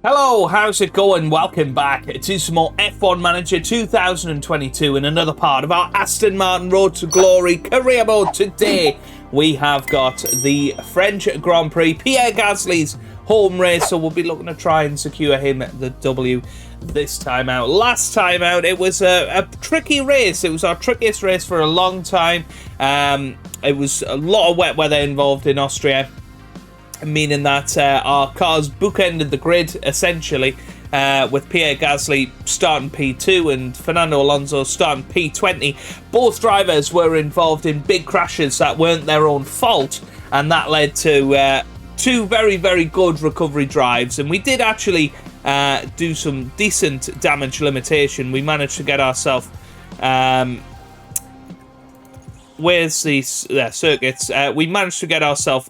Hello, how's it going? Welcome back to some more F1 Manager 2022 in another part of our Aston Martin Road to Glory career mode. Today we have got the French Grand Prix, Pierre Gasly's home race, so we'll be looking to try and secure him the W this time out. Last time out it was a tricky race. It was our trickiest race for a long time. It was a lot of wet weather involved in Austria, meaning that our cars bookended the grid, essentially, with Pierre Gasly starting P2 and Fernando Alonso starting P20. Both drivers were involved in big crashes that weren't their own fault, and that led to two very, very good recovery drives. And we did actually do some decent damage limitation. We managed to get ourselves... where's the circuits? We managed to get ourselves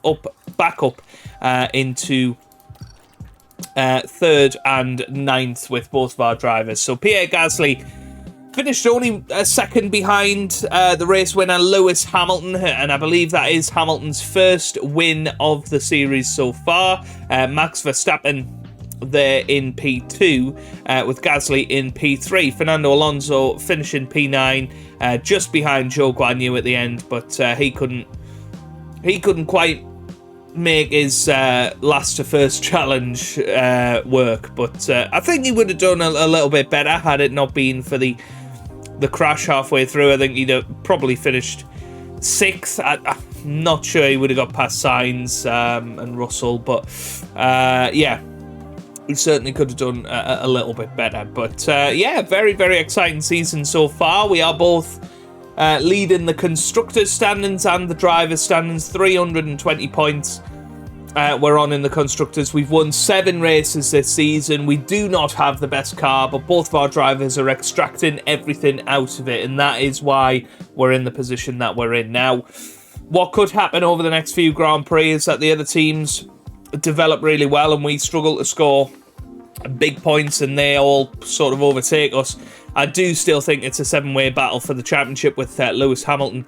back up into third and ninth with both of our drivers. So Pierre Gasly finished only a second behind the race winner Lewis Hamilton, and I believe that is Hamilton's first win of the series so far. Max Verstappen there in P2 with Gasly in P3. Fernando Alonso finishing P9 just behind Zhou Guanyu at the end, but he couldn't quite make his last to first challenge work, but I think he would have done a little bit better had it not been for the crash halfway through. I think he'd have probably finished 6th. I'm not sure he would have got past Sainz and Russell, but yeah, he certainly could have done a little bit better. But yeah, very, very exciting season so far. We are both leading the constructors standings and the drivers standings. 320 points we're on in the constructors. We've won 7 races this season. We do not have the best car, but both of our drivers are extracting everything out of it, and that is why we're in the position that we're in now. What could happen over the next few Grand Prix is that the other teams develop really well and we struggle to score big points and they all sort of overtake us. I do still think it's a 7-way battle for the championship with Lewis Hamilton,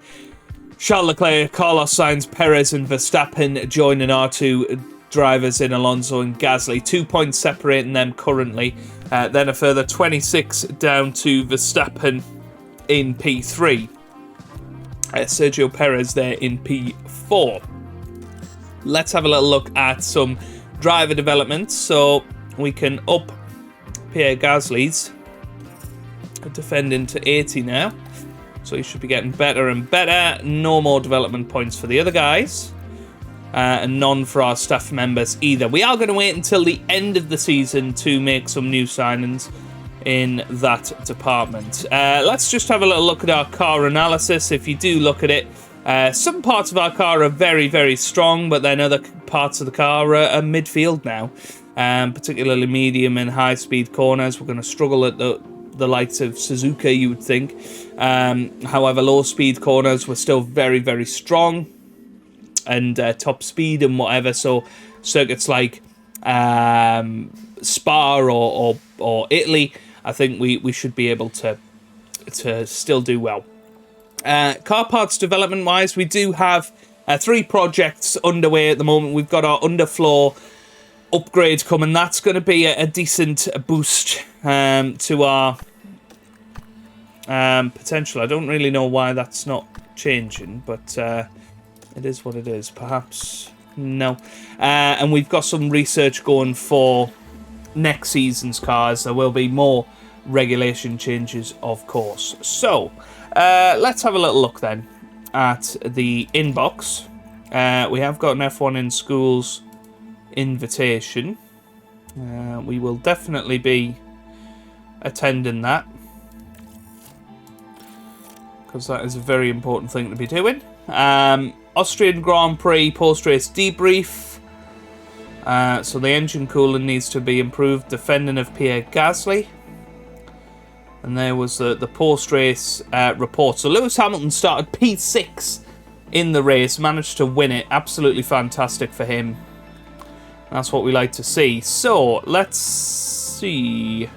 Charles Leclerc, Carlos Sainz, Perez and Verstappen joining our 2 drivers in Alonso and Gasly. 2 points separating them currently. Then a further 26 down to Verstappen in P3. Sergio Perez there in P4. Let's have a little look at some driver development. So we can up Pierre Gasly's defending to 80 now, so he should be getting better and better. No more development points for the other guys, and none for our staff members either. We are going to wait until the end of the season to make some new signings in that department. Let's just have a little look at our car analysis. If you do look at it, some parts of our car are very, very strong, but then other parts of the car are midfield now, particularly medium and high speed corners. We're going to struggle at the likes of Suzuka, you would think. However, low speed corners were still very, very strong, and top speed and whatever. So circuits like Spa or Italy, I think we should be able to still do well. Car parts development wise, we do have 3 projects underway at the moment. We've got our underfloor upgrade coming. That's going to be a decent boost to our potential. I don't really know why that's not changing, but it is what it is. Perhaps no. And we've got some research going for next season's cars. There will be more regulation changes, of course. So let's have a little look then at the inbox. We have got an F1 in Schools invitation. We will definitely be attending that, because that is a very important thing to be doing. Austrian Grand Prix post-race debrief. So the engine cooling needs to be improved. Defending of Pierre Gasly. And there was the post-race report. So Lewis Hamilton started P6 in the race, managed to win it. Absolutely fantastic for him. That's what we like to see. So let's see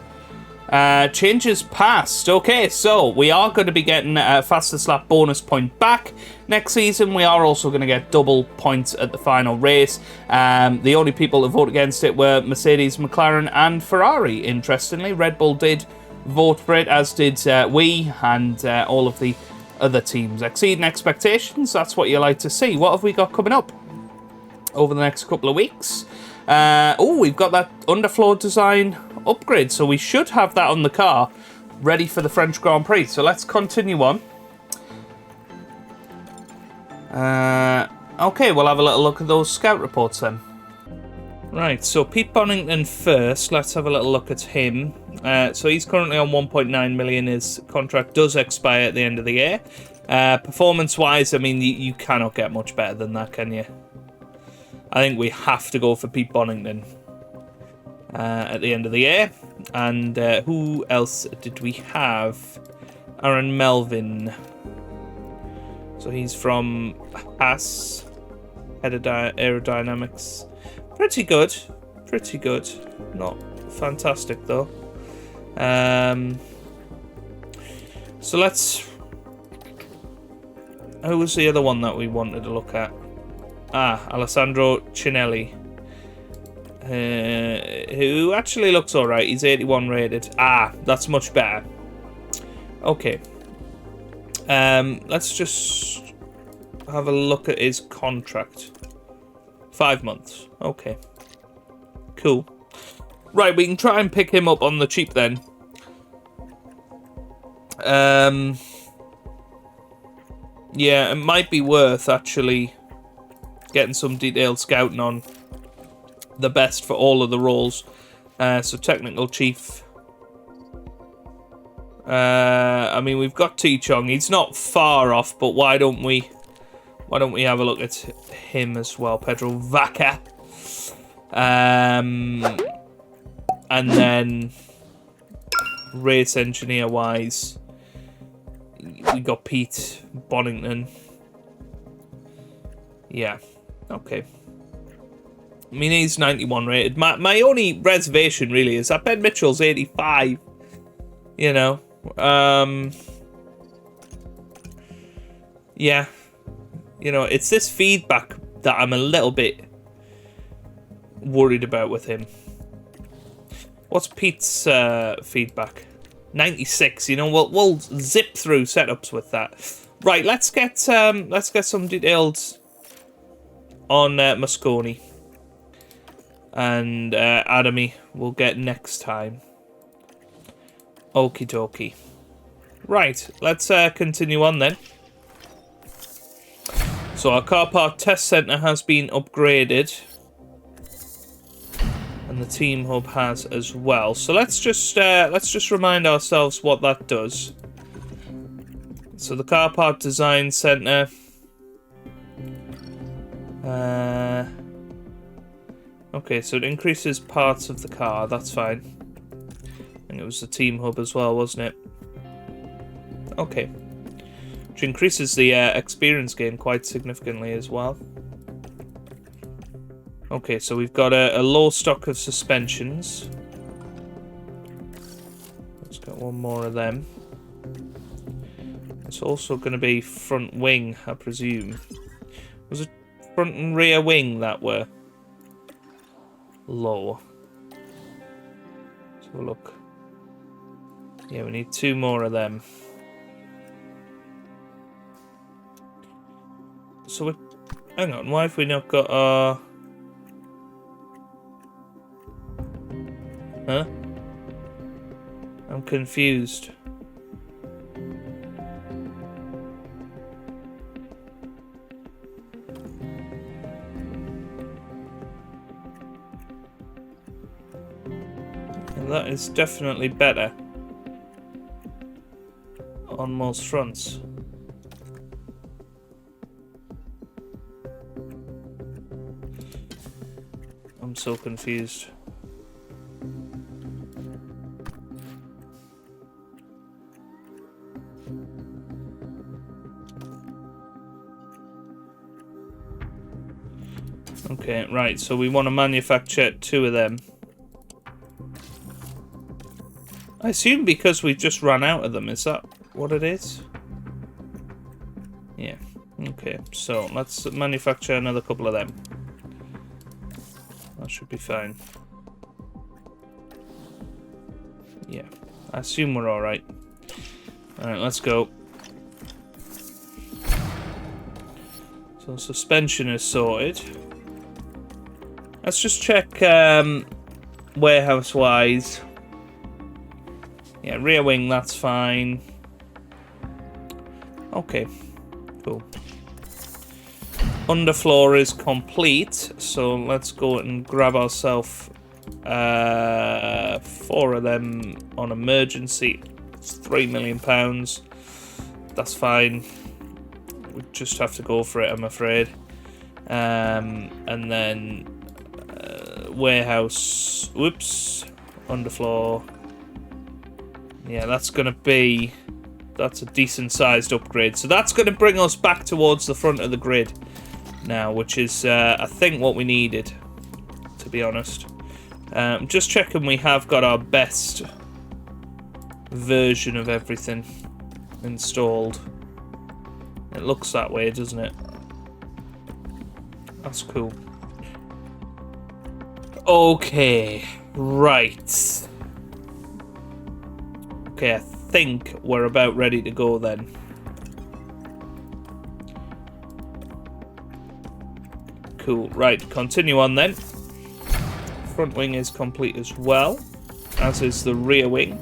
Changes passed. Okay, so we are going to be getting a fastest lap bonus point back next season. We are also going to get double points at the final race. The only people to vote against it were Mercedes, McLaren and Ferrari. Interestingly, Red Bull did vote for it, as did we and all of the other teams. Exceeding expectations, that's what you like to see. What have we got coming up over the next couple of weeks? We've got that underfloor design upgrade, so we should have that on the car ready for the French Grand Prix. So let's continue on. Okay, we'll have a little look at those scout reports then. Right, so Pete Bonington first. Let's have a little look at him. So he's currently on 1.9 million. His contract does expire at the end of the year. Performance-wise, I mean, you cannot get much better than that, can you? I think we have to go for Pete Bonington at the end of the year. And who else did we have? Aaron Melvin. So he's from Haas, head of aerodynamics. Pretty good. Pretty good. Not fantastic, though. So let's... Who was the other one that we wanted to look at? Alessandro Cinelli. Who actually looks alright. He's 81 rated. That's much better. Okay. Let's just have a look at his contract. 5 months. Okay. Cool. Right, we can try and pick him up on the cheap then. Yeah, it might be worth actually getting some detailed scouting on the best for all of the roles. So technical chief. I mean, we've got T Chong. He's not far off, but why don't we have a look at him as well? Pedro Vaca. And then race engineer wise, we got Pete Bonington. Yeah, okay. I mean, he's 91 rated. My only reservation really is that Ben Mitchell's 85. You know, yeah. You know, it's this feedback that I'm a little bit worried about with him. What's Pete's feedback? 96. You know, we'll zip through setups with that. Right, let's get some details on Mosconi and Adamy. We'll get next time. Okie dokie. Right, let's continue on then. So our car park test centre has been upgraded. And the team hub has as well. So let's just remind ourselves what that does. So the car park design centre. Okay, so it increases parts of the car. That's fine. And it was the team hub as well, wasn't it? Okay. Which increases the experience gain quite significantly as well. Okay, so we've got a low stock of suspensions. Let's get one more of them. It's also going to be front wing, I presume. Was it front and rear wing that were low? So look. Yeah, we need 2 more of them. So hang on, why have we not got our... Huh? I'm confused. And that is definitely better on most fronts. I'm so confused. Okay, right, so we want to manufacture 2 of them. I assume because we've just run out of them. Is that what it is? Yeah. Okay, so let's manufacture another couple of them. That should be fine. Yeah, I assume we're alright. Alright, let's go. So suspension is sorted. Let's just check warehouse-wise. Yeah, rear wing, that's fine. Okay, cool. Underfloor is complete, so let's go and grab ourselves 4 of them on emergency. It's £3 million. That's fine. We just have to go for it, I'm afraid. And then warehouse. Whoops. Underfloor. Yeah, that's going to be... That's a decent sized upgrade. So that's going to bring us back towards the front of the grid now, which is, I think, what we needed, to be honest. Just checking we have got our best version of everything installed. It looks that way, doesn't it? That's cool. Okay, right. Okay, I think we're about ready to go then. Cool, right, continue on then. Front wing is complete as well, as is the rear wing.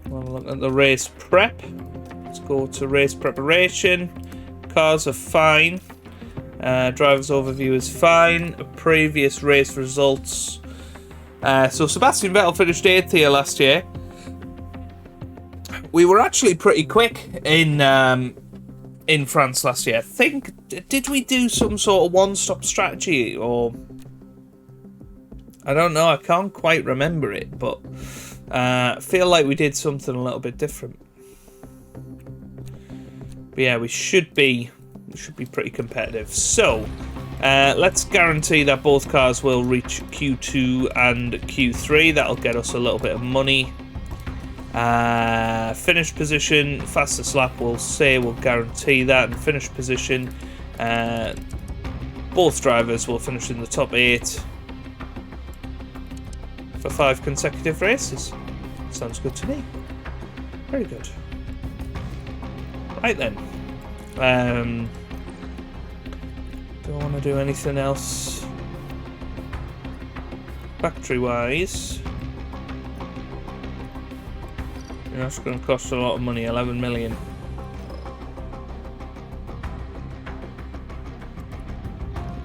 We'll look at the race prep. Let's go to race preparation. Cars are fine. Driver's overview is fine. Previous race results. So Sebastian Vettel finished 8th here last year. We were actually pretty quick in France last year. I think, did we do some sort of one-stop strategy, or I don't know, I can't quite remember it, but I feel like we did something a little bit different. But yeah, we should be pretty competitive. So let's guarantee that both cars will reach Q2 and Q3. That'll get us a little bit of money. Finish position, fastest lap, we'll guarantee that. And finish position, both drivers will finish in the top 8 for 5 consecutive races. Sounds good to me. Very good. Right then. Don't want to do anything else factory-wise. That's going to cost a lot of money, 11 million.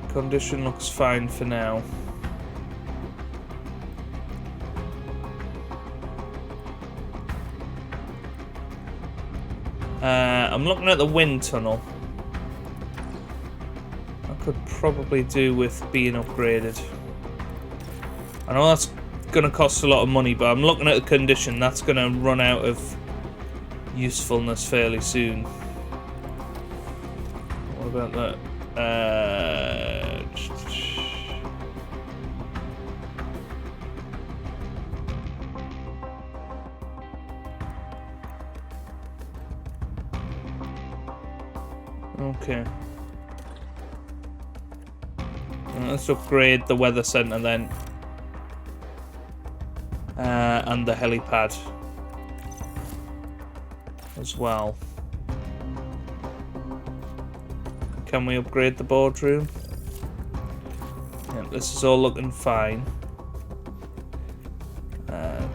Condition looks fine for now. I'm looking at the wind tunnel. I could probably do with being upgraded. I know that's going to cost a lot of money, but I'm looking at the condition. That's going to run out of usefulness fairly soon. What about that? Okay. Let's upgrade the weather center then. And the helipad as well. Can we upgrade the boardroom? Yeah, this is all looking fine.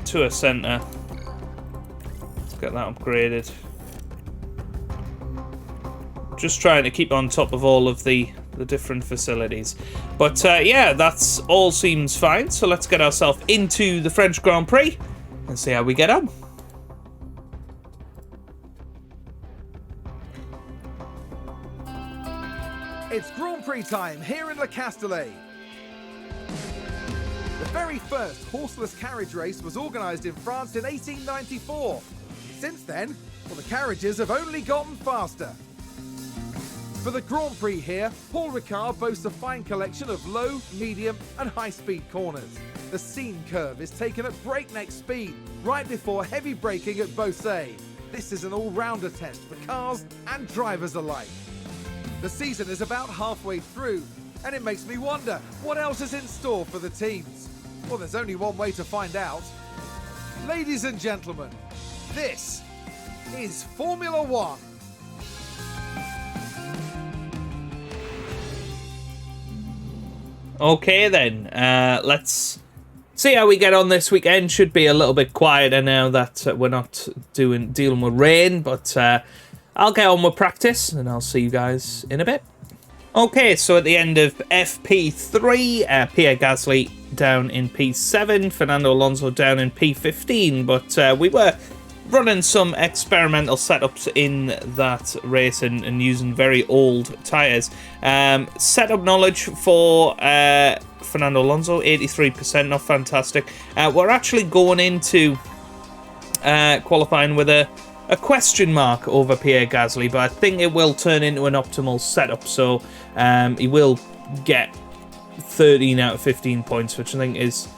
Tour center. Let's get that upgraded. Just trying to keep on top of all of the different facilities. But yeah, that's all seems fine. So let's get ourselves into the French Grand Prix and see how we get on. It's Grand Prix time here in Le Castellet. The very first horseless carriage race was organised in France in 1894. Since then, well, the carriages have only gotten faster. For the Grand Prix here, Paul Ricard boasts a fine collection of low, medium and high-speed corners. The scene curve is taken at breakneck speed, right before heavy braking at Beausset. This is an all-rounder test for cars and drivers alike. The season is about halfway through, and it makes me wonder what else is in store for the teams. Well, there's only one way to find out. Ladies and gentlemen, this is Formula One. Okay then, let's see how we get on this weekend. Should be a little bit quieter now that we're not dealing with rain, but I'll get on with practice and I'll see you guys in a bit. Okay, so at the end of FP3, Pierre Gasly down in P7, Fernando Alonso down in P15, but we were running some experimental setups in that race and using very old tyres. Setup knowledge for Fernando Alonso, 83%, not fantastic. We're actually going into qualifying with a question mark over Pierre Gasly, but I think it will turn into an optimal setup, so he will get 13 out of 15 points, which I think is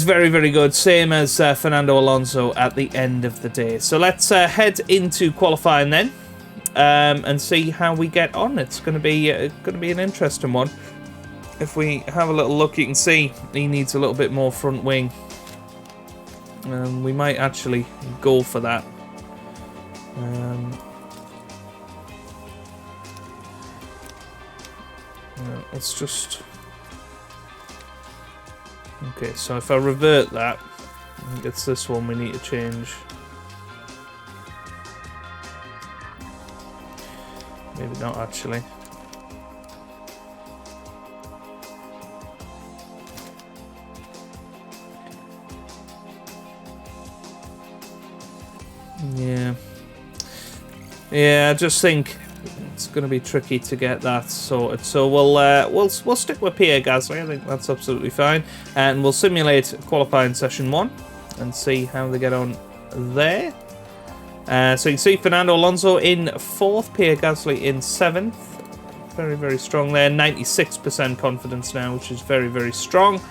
very, very good. Same as Fernando Alonso at the end of the day. So let's head into qualifying then and see how we get on. It's going to be an interesting one. If we have a little look, you can see he needs a little bit more front wing. We might actually go for that. Let's just... Okay, so if I revert that, I think it's this one we need to change. Maybe not actually. Yeah, I just think it's going to be tricky to get that sorted. So we'll stick with Pierre Gasly. I think that's absolutely fine, and we'll simulate qualifying session 1 and see how they get on there. So you can see Fernando Alonso in 4th, Pierre Gasly in 7th. Very, very strong there. 96% confidence now, which is very, very strong.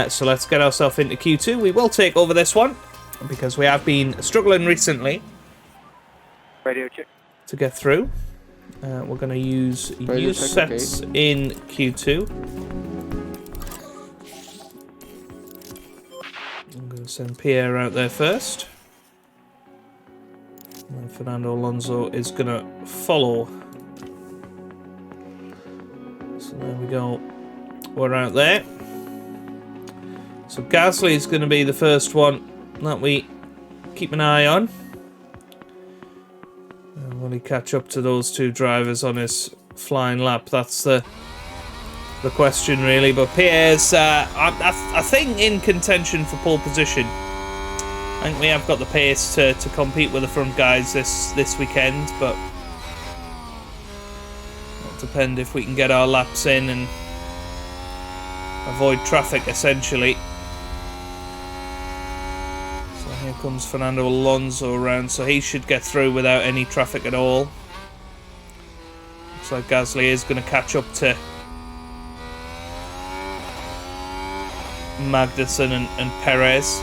So let's get ourselves into Q2. We will take over this one because we have been struggling recently. Radio check. To get through. We're going to use sets in Q2. I'm going to send Pierre out there first. And Fernando Alonso is going to follow. So there we go. We're out there. So Gasly is going to be the first one that we keep an eye on. Will he catch up to those two drivers on his flying lap? That's the question, really. But Pierre's, I think, in contention for pole position. I think we have got the pace to compete with the front guys this weekend, but it'll depend if we can get our laps in and avoid traffic, essentially. Here comes Fernando Alonso around, so he should get through without any traffic at all. Looks like Gasly is going to catch up to Magnussen and Perez.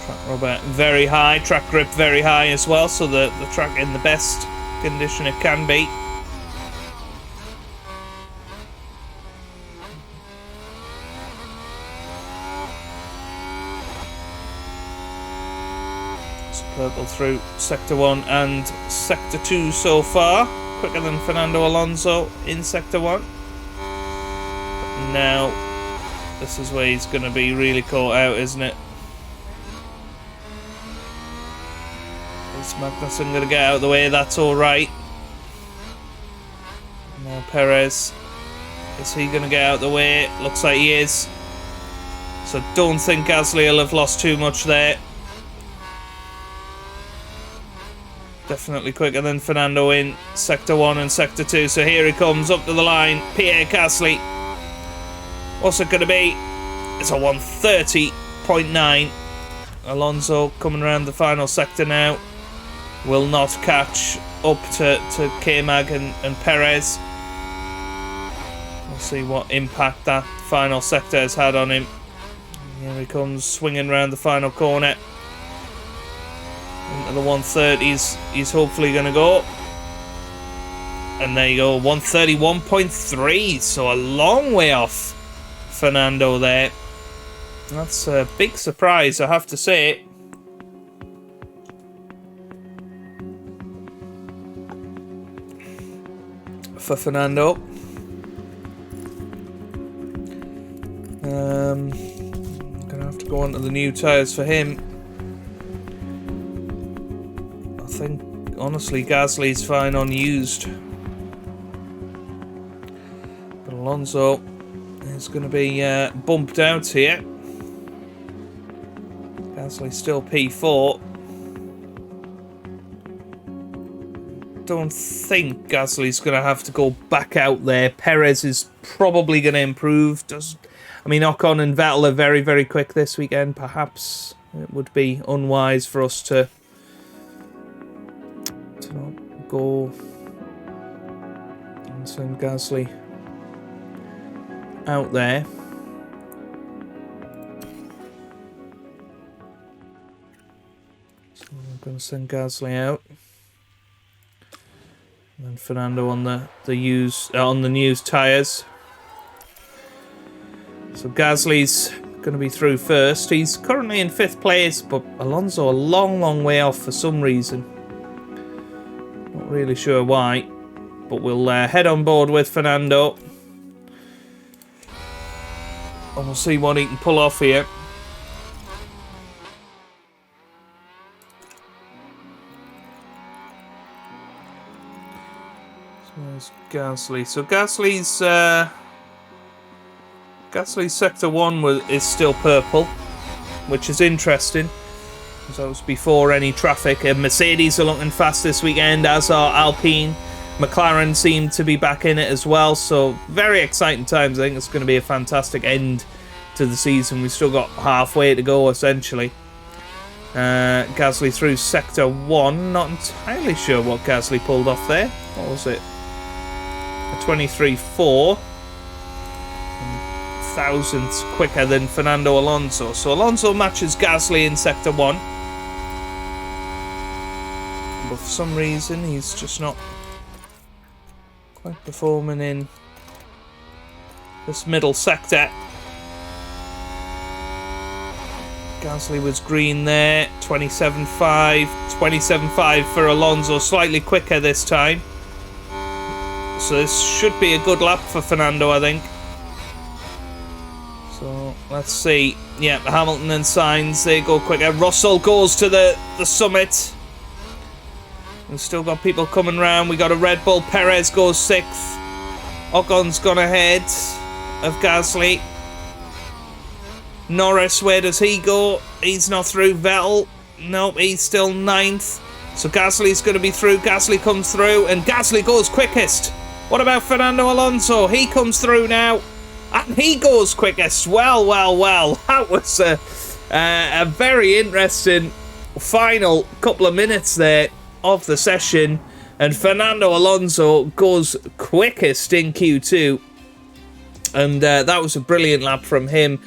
Track rubber very high, track grip very high as well, so the track in the best condition it can be. Purple through Sector 1 and Sector 2 so far. Quicker than Fernando Alonso in Sector 1. But now, this is where he's going to be really caught out, isn't it? Is Magnussen going to get out of the way? That's alright. Now Perez. Is he going to get out of the way? Looks like he is. So don't think Gasly will have lost too much there. Definitely quicker than Fernando in Sector 1 and Sector 2. So here he comes up to the line. Pierre Gasly. What's it going to be? It's a 130.9. Alonso coming around the final sector now. Will not catch up to K-Mag and Perez. See what impact that final sector has had on him. Here he comes, swinging around the final corner. Into the 130s, he's hopefully going to go. And there you go, 131.3, so a long way off Fernando there. That's a big surprise, I have to say. For Fernando. I'm gonna have to go on to the new tyres for him. I think, honestly, Gasly's fine on used. But Alonso is going to be bumped out here. Gasly still P4. Don't think Gasly's going to have to go back out there. Perez is probably going to improve. I mean, Ocon and Vettel are very, very quick this weekend. Perhaps it would be unwise for us to not go and send Gasly out there. So I'm going to send Gasly out. And then Fernando on the used tyres. So Gasly's going to be through first. He's currently in 5th place, but Alonso a long, long way off for some reason. Not really sure why, but we'll head on board with Fernando. And we'll see what he can pull off here. So there's Gasly. So Gasly's Sector 1 is still purple, which is interesting, because that was before any traffic. And Mercedes are looking fast this weekend, as are Alpine. McLaren seem to be back in it as well, so very exciting times. I think it's going to be a fantastic end to the season. We've still got halfway to go, essentially. Gasly through Sector 1. Not entirely sure what Gasly pulled off there. What was it? A 23.4. Thousandths quicker than Fernando Alonso. So Alonso matches Gasly in Sector 1. But for some reason, he's just not quite performing in this middle sector. Gasly was green there, 27.5. 27.5 for Alonso, slightly quicker this time. So this should be a good lap for Fernando, I think. So let's see. Yeah, Hamilton and Sainz, they go quicker. Russell goes to the summit. We've still got people coming round. We got a Red Bull. Perez goes 6th. Ocon's gone ahead of Gasly. Norris, where does he go? He's not through. Vettel, nope, he's still 9th. So Gasly's going to be through. Gasly comes through, and Gasly goes quickest. What about Fernando Alonso? He comes through now, and he goes quickest. Well. That was a very interesting final couple of minutes there of the session, and Fernando Alonso goes quickest in Q2. And that was a brilliant lap from him.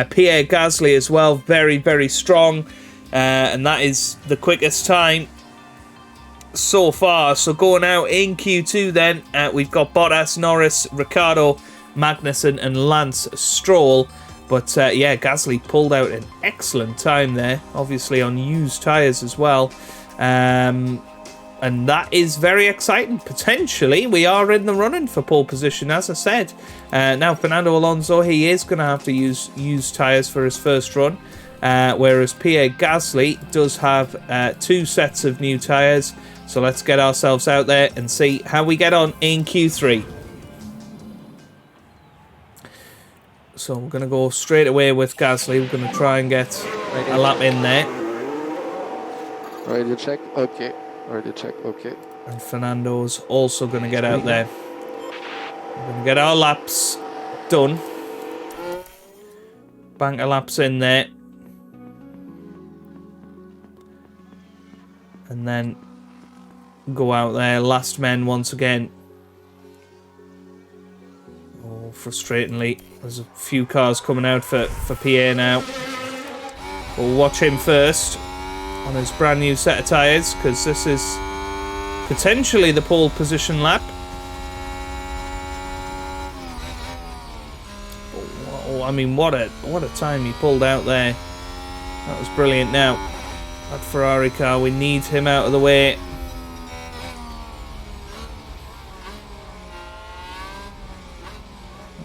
Pierre Gasly as well, very, very strong. And that is the quickest time so far. So going out in Q2 then, we've got Bottas, Norris, Ricciardo, Magnussen and Lance Stroll. But yeah, Gasly pulled out an excellent time there, obviously on used tyres as well. And that is very exciting. Potentially, we are in the running for pole position, as I said. Now, Fernando Alonso, he is going to have to use used tyres for his first run. Whereas Pierre Gasly does have 2 sets of new tyres. So let's get ourselves out there and see how we get on in Q3. So we're going to go straight away with Gasly. We're going to try and get a lap in there. Ready to check? Okay. Ready to check, okay. And Fernando's also going to get out there. We're going to get our laps done. Bank of laps in there. And then go out there. Last men once again. Oh, Oh, frustratingly, there's a few cars coming out for Pierre now. We'll watch him first on his brand new set of tyres, because this is potentially the pole position lap. Oh, I mean, what a time he pulled out there. That was brilliant. Now, that Ferrari car, we need him out of the way.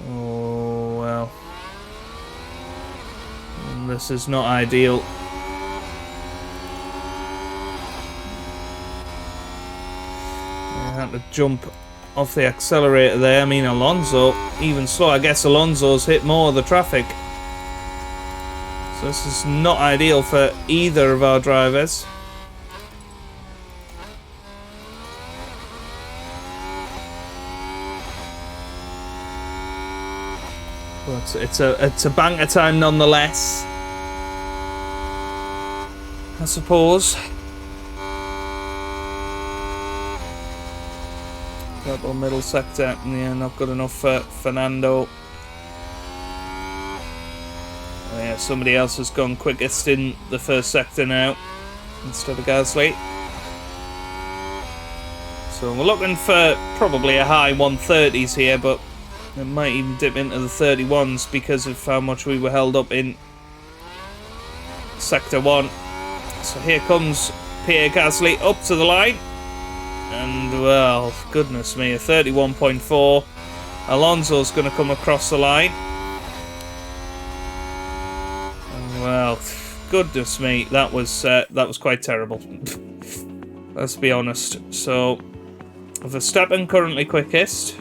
Oh, well. This is not ideal. I had to jump off the accelerator there. I mean, Alonso, even slow. I guess Alonso's hit more of the traffic. So this is not ideal for either of our drivers. But it's a banker time nonetheless, I suppose. Purple middle sector, yeah, not good enough for Fernando. Oh yeah, somebody else has gone quickest in the first sector now, instead of Gasly. So we're looking for probably a high 130s here, but it might even dip into the 31s because of how much we were held up in Sector 1. So here comes Pierre Gasly up to the line. And, well, goodness me, a 31.4. Alonso's going to come across the line. And, well, goodness me, that was quite terrible. Let's be honest. So, Verstappen currently quickest.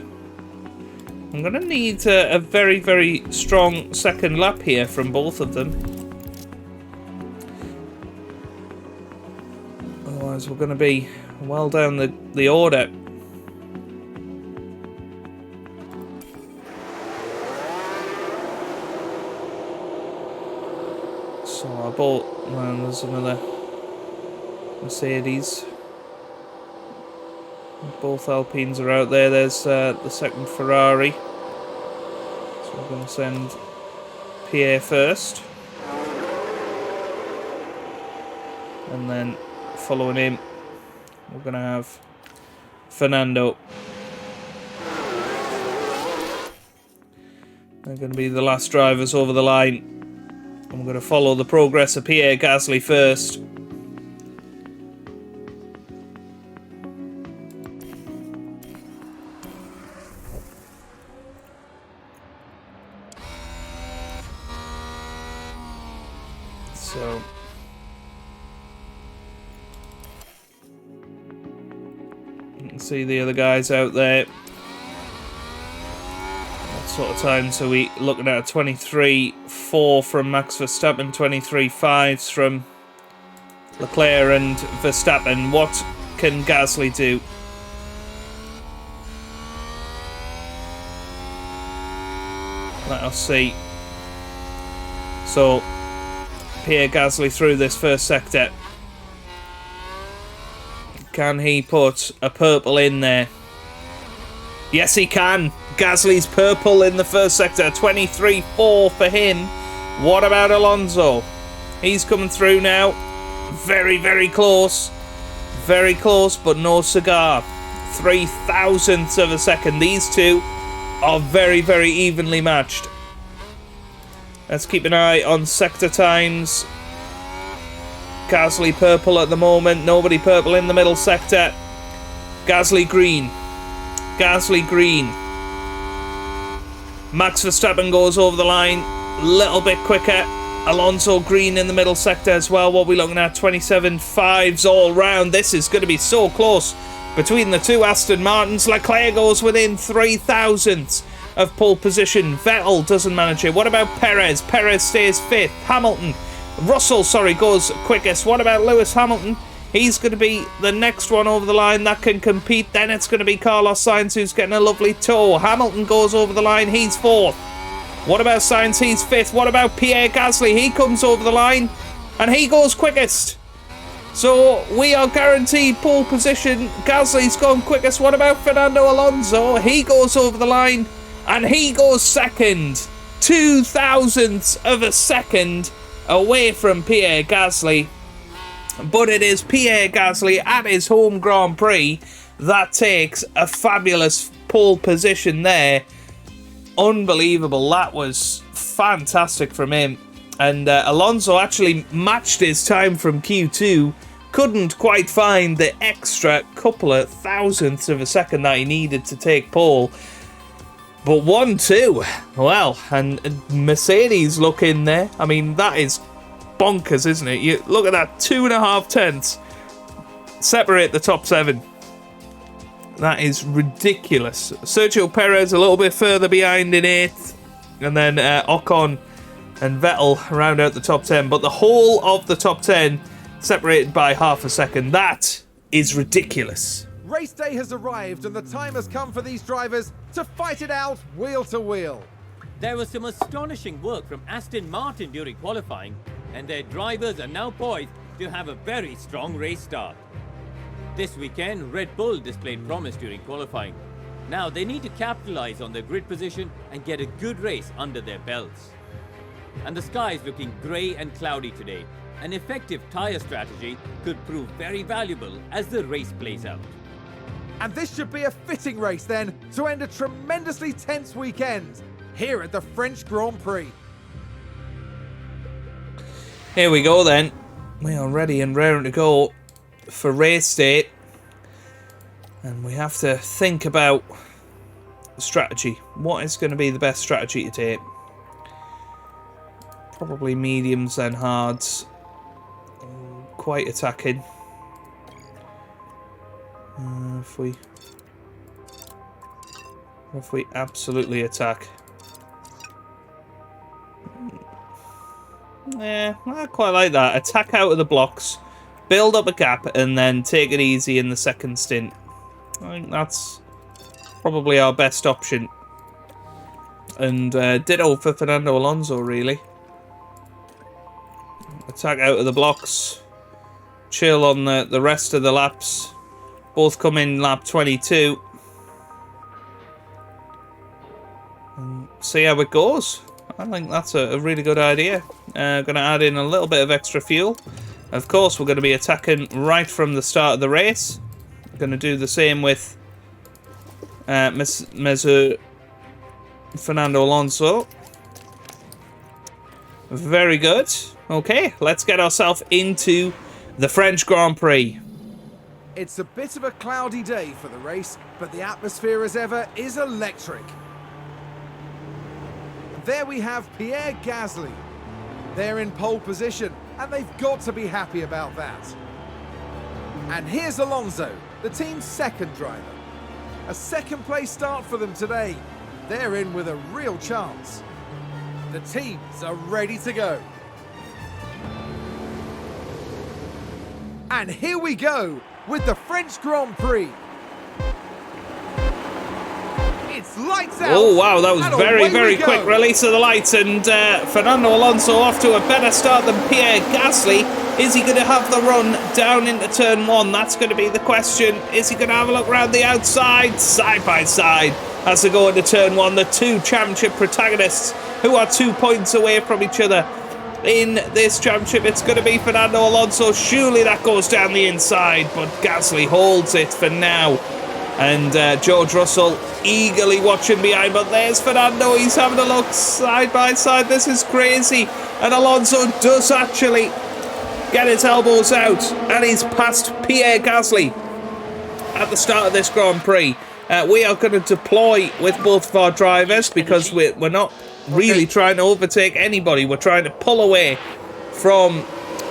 I'm going to need a very, very strong second lap here from both of them. Otherwise, we're going to be well down the order. So I bought, well, there's another Mercedes. Both Alpines are out there. There's the second Ferrari. So we're going to send Pierre first. And then following him, we're going to have Fernando. They're going to be the last drivers over the line. I'm going to follow the progress of Pierre Gasly first. So you can see the other guys out there. What sort of time? So we looking at a 23.4 from Max Verstappen, 23.5s from Leclerc and Verstappen. What can Gasly do? Let us see. So Pierre Gasly through this first sector. Can he put a purple in there? Yes, he can. Gasly's purple in the first sector. 23.4 for him. What about Alonso? He's coming through now. Very, very close. Very close, but no cigar. 0.003 of a second. These two are very, very evenly matched. Let's keep an eye on sector times. Gasly purple at the moment. Nobody purple in the middle sector. Gasly green. Gasly green. Max Verstappen goes over the line a little bit quicker. Alonso green in the middle sector as well. What are we looking at? 27.5s all round. This is going to be so close between the two Aston Martins. Leclerc goes within 0.003 of pole position. Vettel doesn't manage it. What about Perez? Perez stays 5th. Russell goes quickest. What about Lewis Hamilton? He's going to be the next one over the line that can compete. Then it's going to be Carlos Sainz, who's getting a lovely tow. Hamilton goes over the line. He's 4th. What about Sainz? He's 5th. What about Pierre Gasly? He comes over the line and he goes quickest. So we are guaranteed pole position. Gasly's gone quickest. What about Fernando Alonso? He goes over the line And he goes second. 0.002 of a second away from Pierre Gasly. But it is Pierre Gasly at his home Grand Prix that takes a fabulous pole position there. Unbelievable. That was fantastic from him. And Alonso actually matched his time from Q2. Couldn't quite find the extra couple of thousandths of a second that he needed to take pole. But 1-2. Well, and Mercedes look in there. I mean, that is bonkers, isn't it? You look at that, 2.5 tenths separate the top 7. That is ridiculous. Sergio Perez a little bit further behind in 8th, and then Ocon and Vettel round out the top 10. But the whole of the top 10 separated by half a second. That is ridiculous. Race day has arrived and the time has come for these drivers to fight it out wheel to wheel. There was some astonishing work from Aston Martin during qualifying, and their drivers are now poised to have a very strong race start. This weekend, Red Bull displayed promise during qualifying. Now they need to capitalize on their grid position and get a good race under their belts. And the sky is looking grey and cloudy today. An effective tyre strategy could prove very valuable as the race plays out. And this should be a fitting race then to end a tremendously tense weekend here at the French Grand Prix. Here we go then. We are ready and raring to go for race day. And we have to think about strategy. What is going to be the best strategy to take? Probably mediums and hards. Quite attacking. If we absolutely attack. Yeah, I quite like that. Attack out of the blocks, build up a gap, and then take it easy in the second stint. I think that's probably our best option. And ditto for Fernando Alonso, really. Attack out of the blocks. Chill on the rest of the laps. Both come in lap 22. And see how it goes. I think that's a really good idea. Going to add in a little bit of extra fuel. Of course, we're going to be attacking right from the start of the race. Going to do the same with Fernando Alonso. Very good. Okay, let's get ourselves into the French Grand Prix. It's a bit of a cloudy day for the race, but the atmosphere as ever is electric. There we have Pierre Gasly. They're in pole position, and they've got to be happy about that. And here's Alonso, the team's second driver. A second place start for them today. They're in with a real chance. The teams are ready to go. And here we go with the French Grand Prix. It's lights out. Oh wow, that was very, very go. quick release of the lights, and Fernando Alonso off to a better start than Pierre Gasly. Is he going to have the run down into turn 1? That's going to be the question. Is he going to have a look around the outside? Side by side as they go into turn 1. The two championship protagonists who are 2 points away from each other in this championship. It's going to be Fernando Alonso. Surely that goes down the inside, but Gasly holds it for now. And George Russell eagerly watching behind, but there's Fernando. He's having a look side by side. This is crazy. And Alonso does actually get his elbows out, and he's past Pierre Gasly at the start of this Grand Prix. We are going to deploy with both of our drivers because we're not really trying to overtake anybody. We're trying to pull away from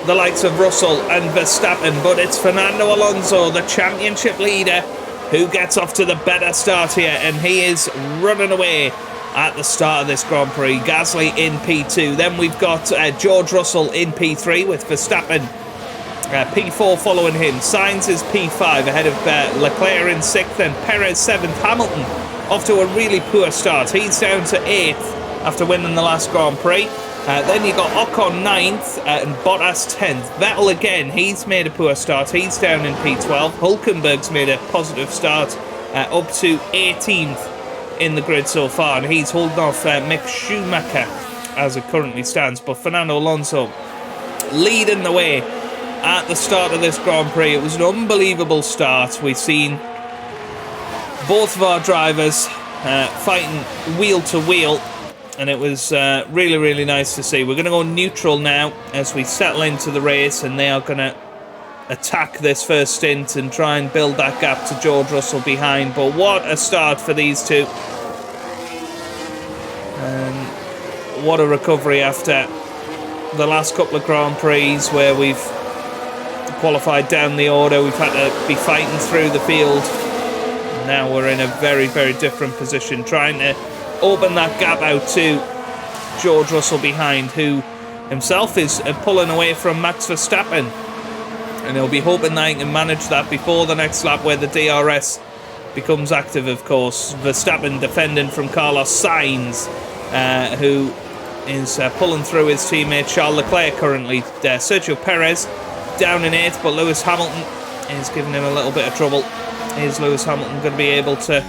the likes of Russell and Verstappen, but it's Fernando Alonso, the championship leader, who gets off to the better start here, and he is running away at the start of this Grand Prix. Gasly in P2. Then we've got George Russell in P3 with Verstappen P4 following him. Sainz is P5 ahead of Leclerc in 6th and Perez 7th. Hamilton off to a really poor start. He's down to 8th after winning the last Grand Prix. Then you got Ocon 9th and Bottas 10th. Vettel again, he's made a poor start. He's down in P12. Hulkenberg's made a positive start up to 18th. in the grid so far, and he's holding off Mick Schumacher as it currently stands. But Fernando Alonso leading the way at the start of this Grand Prix. It was an unbelievable start. We've seen both of our drivers fighting wheel to wheel, and it was really, really nice to see. We're going to go neutral now as we settle into the race, and they are going to attack this first stint and try and build that gap to George Russell behind. But what a start for these two. What a recovery after the last couple of Grand Prix where we've qualified down the order. We've had to be fighting through the field. Now we're in a very, very different position, trying to open that gap out to George Russell behind, who himself is pulling away from Max Verstappen. And he'll be hoping that he can manage that before the next lap, where the DRS becomes active, of course. Verstappen defending from Carlos Sainz, who is pulling through his teammate Charles Leclerc currently. Sergio Perez down in 8th, but Lewis Hamilton is giving him a little bit of trouble. Is Lewis Hamilton going to be able to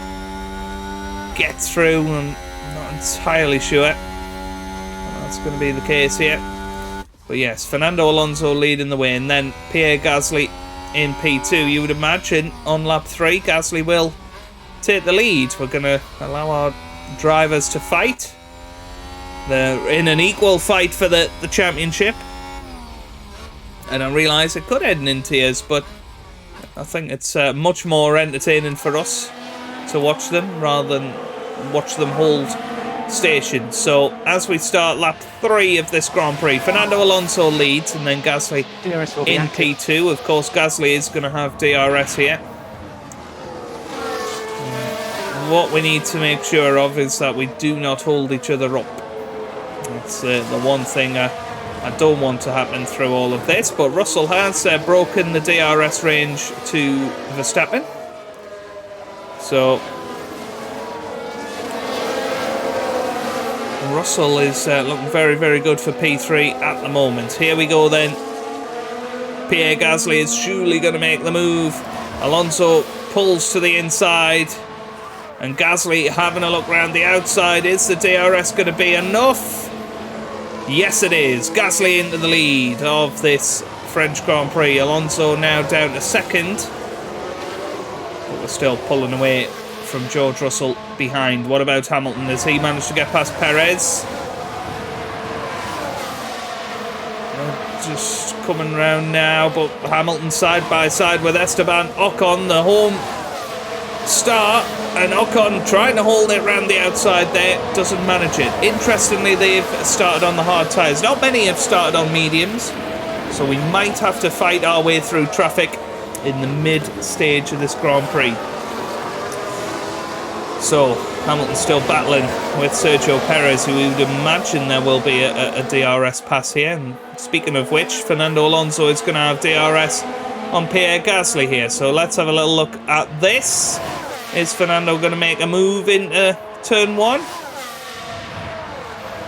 get through? I'm not entirely sure that's going to be the case here. But yes, Fernando Alonso leading the way, and then Pierre Gasly in P2. You would imagine on lap 3, Gasly will take the lead. We're going to allow our drivers to fight. They're in an equal fight for the championship. And I realise it could end in tears, but I think it's much more entertaining for us to watch them rather than watch them hold station. So as we start lap 3 of this Grand Prix, Fernando Alonso leads, and then Gasly in P2. Of course, Gasly is going to have DRS here. What we need to make sure of is that we do not hold each other up. That's the one thing I don't want to happen through all of this. But Russell has broken the DRS range to Verstappen. So Russell is looking very, very good for P3 at the moment. Here we go then. Pierre Gasly is surely going to make the move. Alonso pulls to the inside. And Gasly having a look around the outside. Is the DRS going to be enough? Yes, it is. Gasly into the lead of this French Grand Prix. Alonso now down to 2nd. But we're still pulling away from George Russell behind. What about Hamilton? Has he managed to get past Perez? Just coming round now, but Hamilton side by side with Esteban Ocon, the home start, and Ocon trying to hold it round the outside there, doesn't manage it. Interestingly, they've started on the hard tyres. Not many have started on mediums, so we might have to fight our way through traffic in the mid-stage of this Grand Prix. So Hamilton still battling with Sergio Perez, who we would imagine there will be a DRS pass here. And speaking of which, Fernando Alonso is going to have DRS on Pierre Gasly here. So let's have a little look at this. Is Fernando going to make a move into turn 1?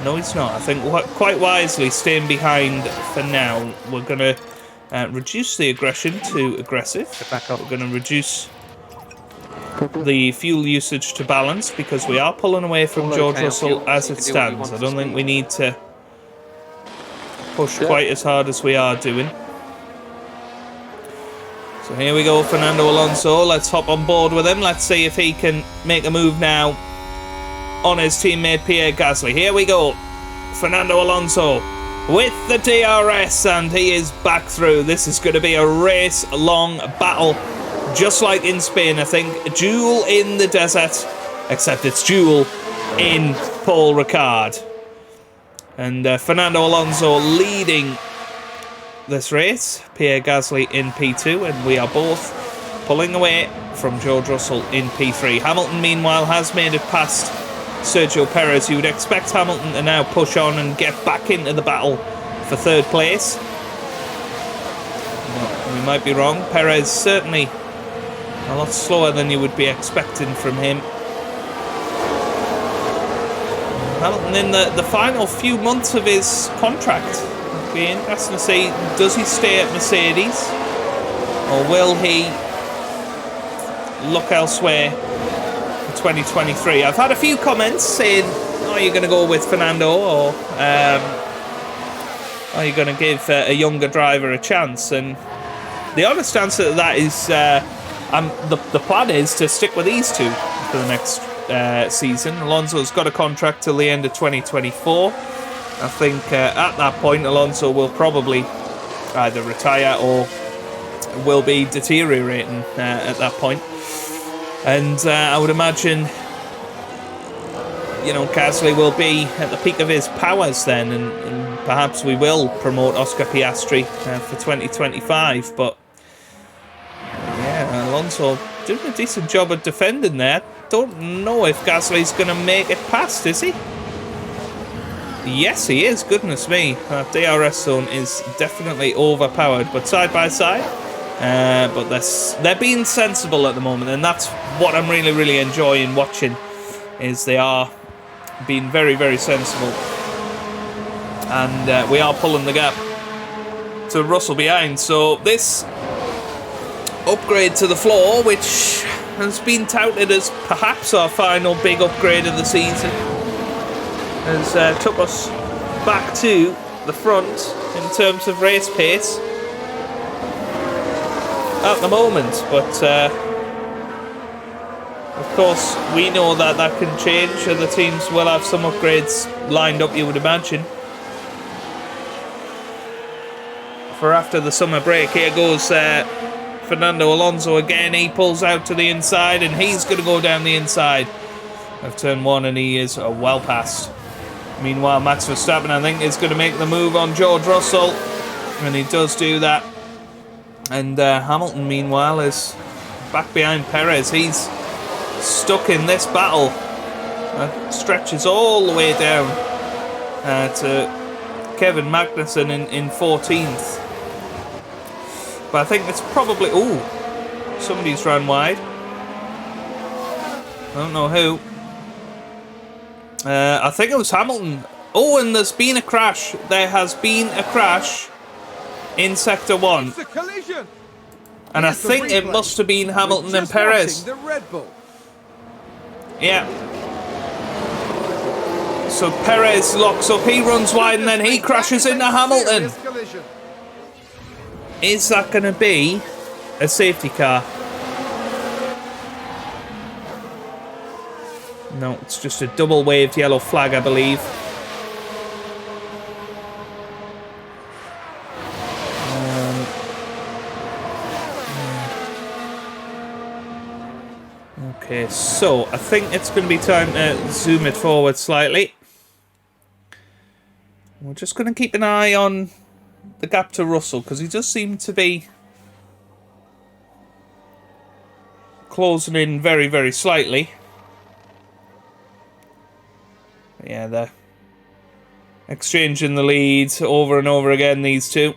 No, he's not. I think quite wisely staying behind for now. We're going to reduce the aggression to aggressive. We're going to reduce the fuel usage to balance, because we are pulling away from George Russell as it stands. I don't think we need to push quite as hard as we are doing. So here we go, Fernando Alonso. Let's hop on board with him. Let's see if he can make a move now on his teammate Pierre Gasly. Here we go. Fernando Alonso with the DRS, and he is back through. This is going to be a race-long battle, just like in Spain, I think. Duel in the desert, except it's duel in Paul Ricard. And Fernando Alonso leading this race, Pierre Gasly in P2, and we are both pulling away from George Russell in P3. Hamilton, meanwhile, has made it past Sergio Perez. You would expect Hamilton to now push on and get back into the battle for 3rd place. Well, we might be wrong. Perez certainly a lot slower than you would be expecting from him. Hamilton in the final few months of his contract. It'll be interesting to see, does he stay at Mercedes, or will he look elsewhere 2023. I've had a few comments saying, are you going to go with Fernando, or are you going to give a younger driver a chance? And the honest answer to that is the plan is to stick with these two for the next season. Alonso's got a contract till the end of 2024. I think at that point Alonso will probably either retire or will be deteriorating at that point. And I would imagine, you know, Gasly will be at the peak of his powers then, and perhaps we will promote Oscar Piastri for 2025. But yeah, Alonso doing a decent job of defending there. Don't know if Gasly's going to make it past, is he? Yes, he is. Goodness me. That DRS zone is definitely overpowered, but side by side. But they're being sensible at the moment, and that's what I'm really, really enjoying watching, is they are being very, very sensible. And we are pulling the gap to Russell behind. So this upgrade to the floor, which has been touted as perhaps our final big upgrade of the season, has took us back to the front in terms of race pace at the moment. But of course we know that that can change, and the teams will have some upgrades lined up, you would imagine, for after the summer break. Here goes Fernando Alonso again. He pulls out to the inside, and he's going to go down the inside of turn 1, and he is well past. Meanwhile, Max Verstappen, I think, is going to make the move on George Russell, and he does do that. And Hamilton, meanwhile, is back behind Perez. He's stuck in this battle that stretches all the way down to Kevin Magnussen in 14th. But I think it's probably... Ooh, somebody's ran wide. I don't know who. I think it was Hamilton. Oh, and there's been a crash. There has been a crash in Sector 1. It's a collision. And I think it must have been Hamilton and Perez. The Red Bull. Yeah. So Perez locks up, he runs wide, and then he crashes into Hamilton. Is that going to be a safety car? No, it's just a double waved yellow flag, I believe. Okay, so I think it's going to be time to zoom it forward slightly. We're just going to keep an eye on the gap to Russell, because he does seem to be closing in very, very slightly. Yeah, they're exchanging the lead over and over again, these two.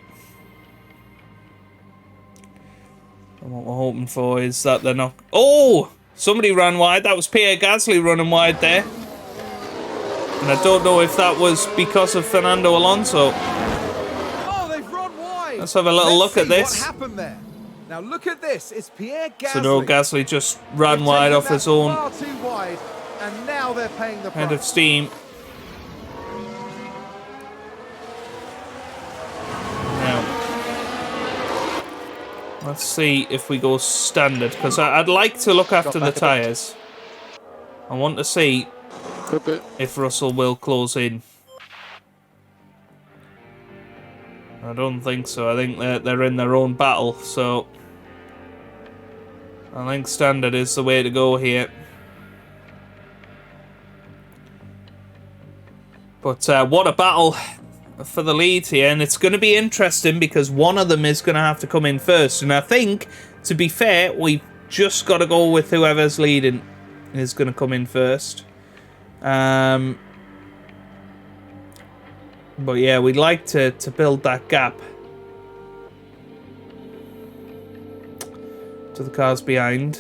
And what we're hoping for is that they're not... Oh! Somebody ran wide. That was Pierre Gasly running wide there. And I don't know if that was because of Fernando Alonso. Oh, they've run wide. Let's have a little look at this. What happened there? Now look at this. It's Pierre Gasly. So no, Gasly just ran wide off his own far too wide, and now they're paying the price. head of steam. Now, let's see if we go standard, because I'd like to look after the tyres. I want to see if Russell will close in. I don't think so. I think they're in their own battle, so I think standard is the way to go here. But what a battle for the lead here, and it's going to be interesting because one of them is going to have to come in first, and I think, to be fair, we've just got to go with whoever's leading is going to come in first. But yeah, we'd like to build that gap to the cars behind.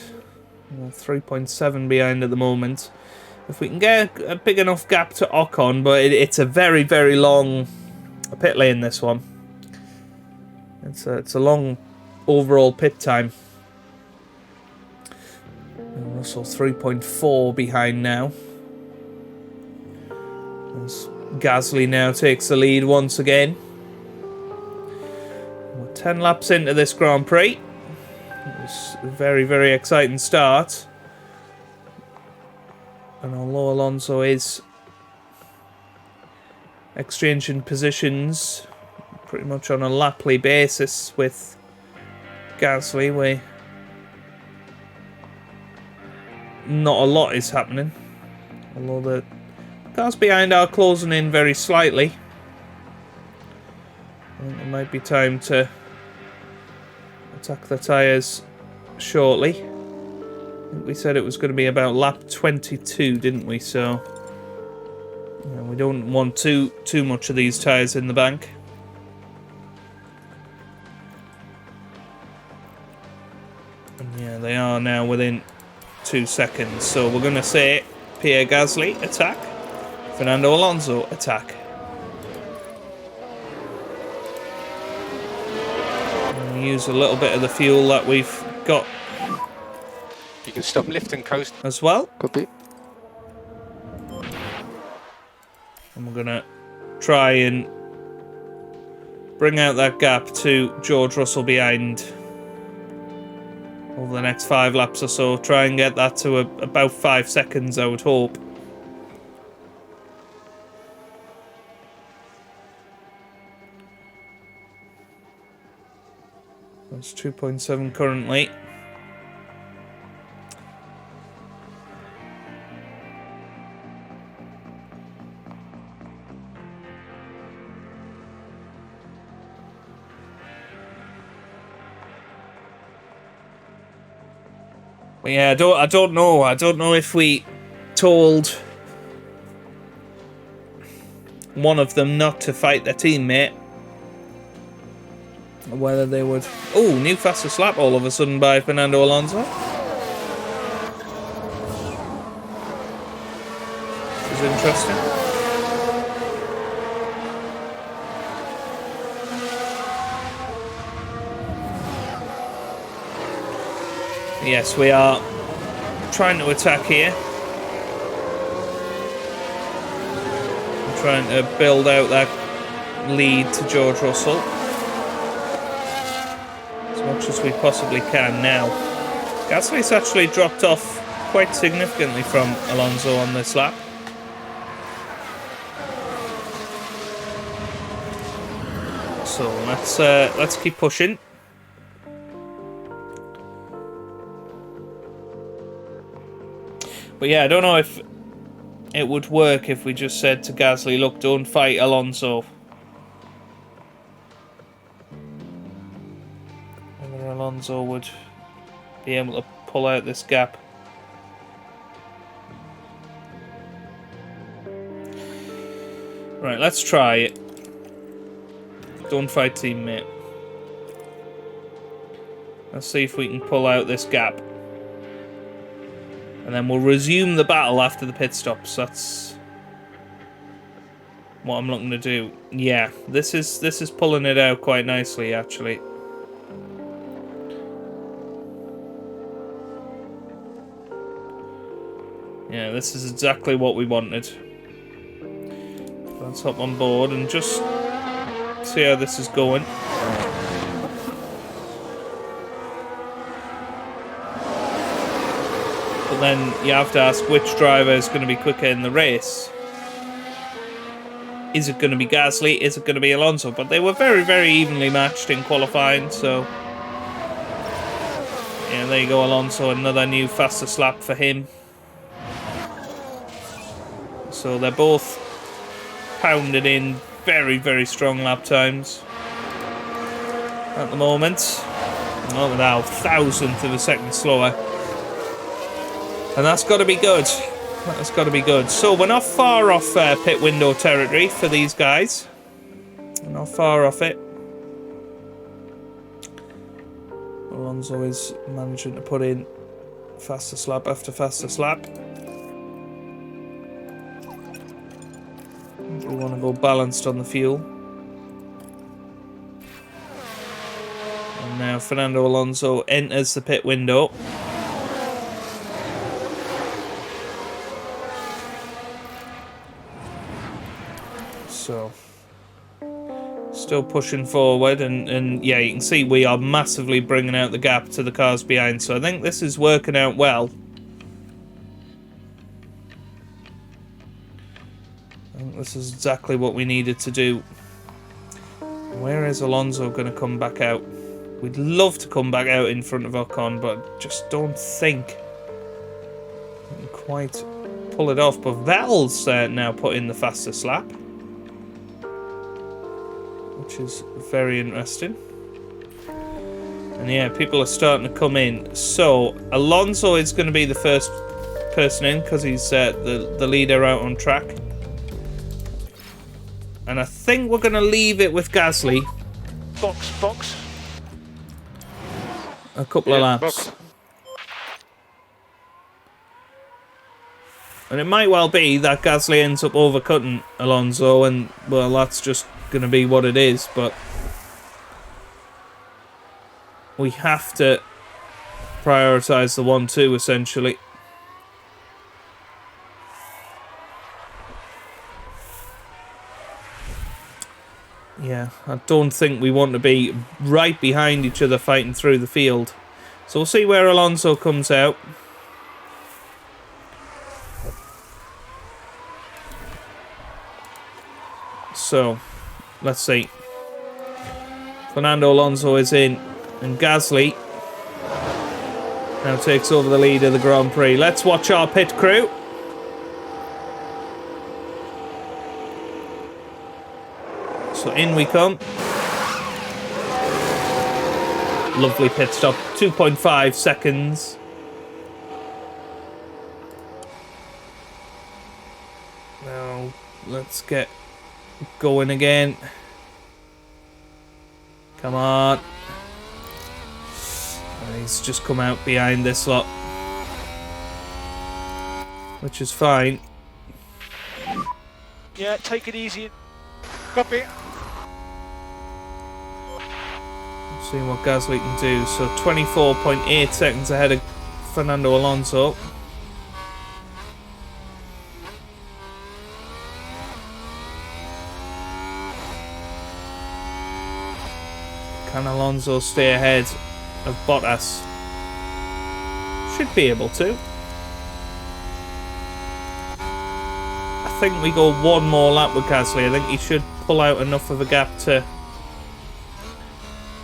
3.7 behind at the moment. If we can get a big enough gap to Ocon, but it's a very, very long pit lane, this one. It's a long overall pit time. And Russell 3.4 behind now. As Gasly now takes the lead once again. We're 10 laps into this Grand Prix. It was a very, very exciting start. And although Alonso is exchanging positions pretty much on a laply basis with Gasly, where not a lot is happening. Although the cars behind are closing in very slightly. I think it might be time to attack the tyres shortly. I think we said it was going to be about lap 22, didn't we? So yeah, we don't want too much of these tyres in the bank. And yeah, they are now within 2 seconds. So we're going to say Pierre Gasly, attack. Fernando Alonso, attack. And we use a little bit of the fuel that we've got. You can stop, lift and coast. As well. Copy. And we're going to try and bring out that gap to George Russell behind over the next 5 laps or so. Try and get that to about 5 seconds, I would hope. That's 2.7 currently. But yeah, I don't know. I don't know if we told one of them not to fight their teammate, or whether they would. Oh, new fastest lap all of a sudden by Fernando Alonso. This is interesting. Yes, we are trying to attack here. I'm trying to build out that lead to George Russell as much as we possibly can now. Gasly's actually dropped off quite significantly from Alonso on this lap. So let's keep pushing. But yeah, I don't know if it would work if we just said to Gasly, look, don't fight Alonso. Whether Alonso would be able to pull out this gap. Right, let's try it. Don't fight teammate. Let's see if we can pull out this gap. And then we'll resume the battle after the pit stops. That's what I'm looking to do. Yeah, this is pulling it out quite nicely, actually. Yeah, this is exactly what we wanted. Let's hop on board and just see how this is going. But then you have to ask which driver is going to be quicker in the race. Is it going to be Gasly? Is it going to be Alonso? But they were very, very evenly matched in qualifying, so yeah, there you go, Alonso. Another new fastest lap for him. So they're both pounded in very, very strong lap times at the moment. Oh, now 1,000th of a second slower. And that's got to be good. That's got to be good. So we're not far off pit window territory for these guys. We're not far off it. Alonso is managing to put in fastest lap after fastest lap. We want to go balanced on the fuel. And now Fernando Alonso enters the pit window. So, still pushing forward, and yeah, you can see we are massively bringing out the gap to the cars behind. So I think this is working out well. I think this is exactly what we needed to do. Where is Alonso going to come back out? We'd love to come back out in front of Ocon, but just don't think we can quite pull it off. But Vettel's now put in the fastest lap, which is very interesting. And yeah, people are starting to come in. So Alonso is going to be the first person in because he's the leader out on track. And I think we're going to leave it with Gasly. Box. A couple of laps. Box. And it might well be that Gasly ends up overcutting Alonso, and well, that's just going to be what it is. But we have to prioritise the 1-2 essentially. Yeah, I don't think we want to be right behind each other fighting through the field. So we'll see where Alonso comes out. So, let's see. Fernando Alonso is in, and Gasly now takes over the lead of the Grand Prix. Let's watch our pit crew. So in we come. Lovely pit stop. 2.5 seconds. Now let's get going again. Come on. And he's just come out behind this lot, which is fine. Yeah, take it easy. Copy. Seeing what Gasly can do. So 24.8 seconds ahead of Fernando Alonso. Can Alonso stay ahead of Bottas? Should be able to. I think we go one more lap with Gasly. I think he should pull out enough of a gap to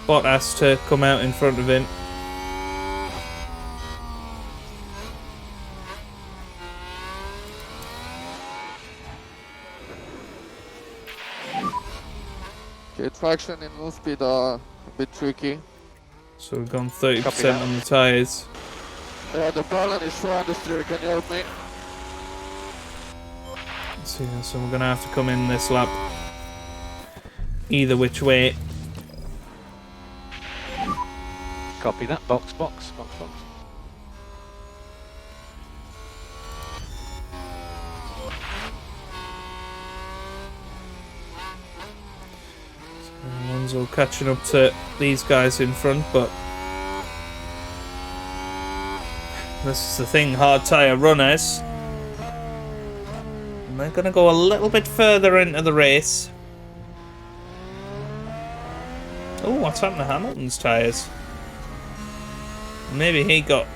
Bottas to come out in front of him. Okay, traction and low speed are a bit tricky. So we've gone 30% on the tyres. Yeah, the balance is so understeer. Can you help me? So we're going to have to come in this lap either which way. Copy that. Box. Alonso catching up to these guys in front, but this is the thing, hard tyre runners. And they're going to go a little bit further into the race. Oh, what's happened to Hamilton's tyres? Maybe he got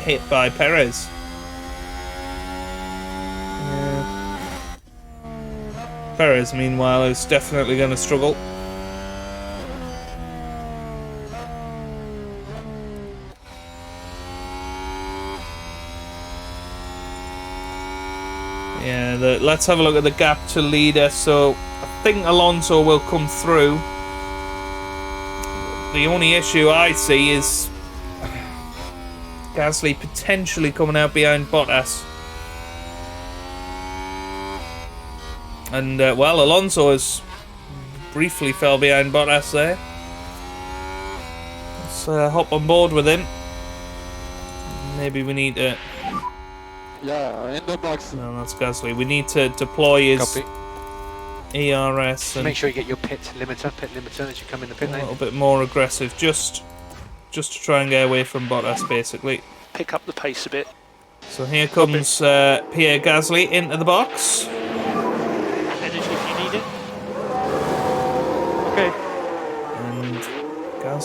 hit by Perez. Yeah. Perez, meanwhile, is definitely going to struggle. Yeah, let's have a look at the gap to leader. So I think Alonso will come through. The only issue I see is Gasly potentially coming out behind Bottas. And, well, Alonso has briefly fell behind Bottas there. Let's hop on board with him. Maybe we need to... Yeah, in the box. No, that's Gasly. We need to deploy his Copy. ERS and Make sure you get your pit limiter as you come in the pit a lane. little bit more aggressive, just to try and get away from Bottas, basically. Pick up the pace a bit. So here comes Pierre Gasly into the box. Energy if you need it.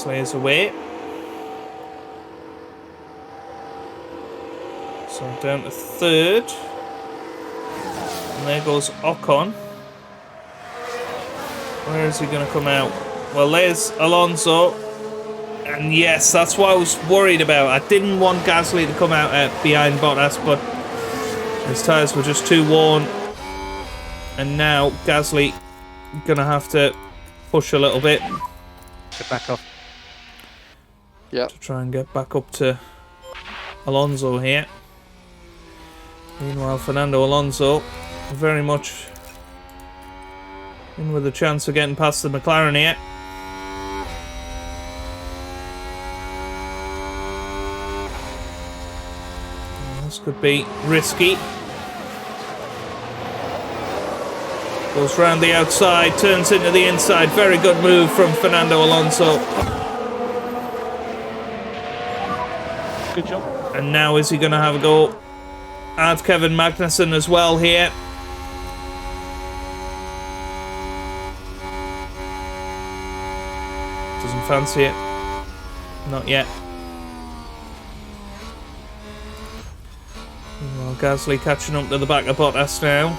Gasly is away. So down to third. And there goes Ocon. Where is he going to come out? Well, there's Alonso. And yes, that's what I was worried about. I didn't want Gasly to come out behind Bottas, but his tyres were just too worn. And now Gasly going to have to push a little bit. Get back off. Yeah. To try and get back up to Alonso here. Meanwhile, Fernando Alonso very much in with a chance of getting past the McLaren here. This could be risky. Goes round the outside, turns into the inside. Very good move from Fernando Alonso. Good job. And now is he going to have a go at Kevin Magnussen as well here? Doesn't fancy it. Not yet. Well, Gasly catching up to the back of Bottas now.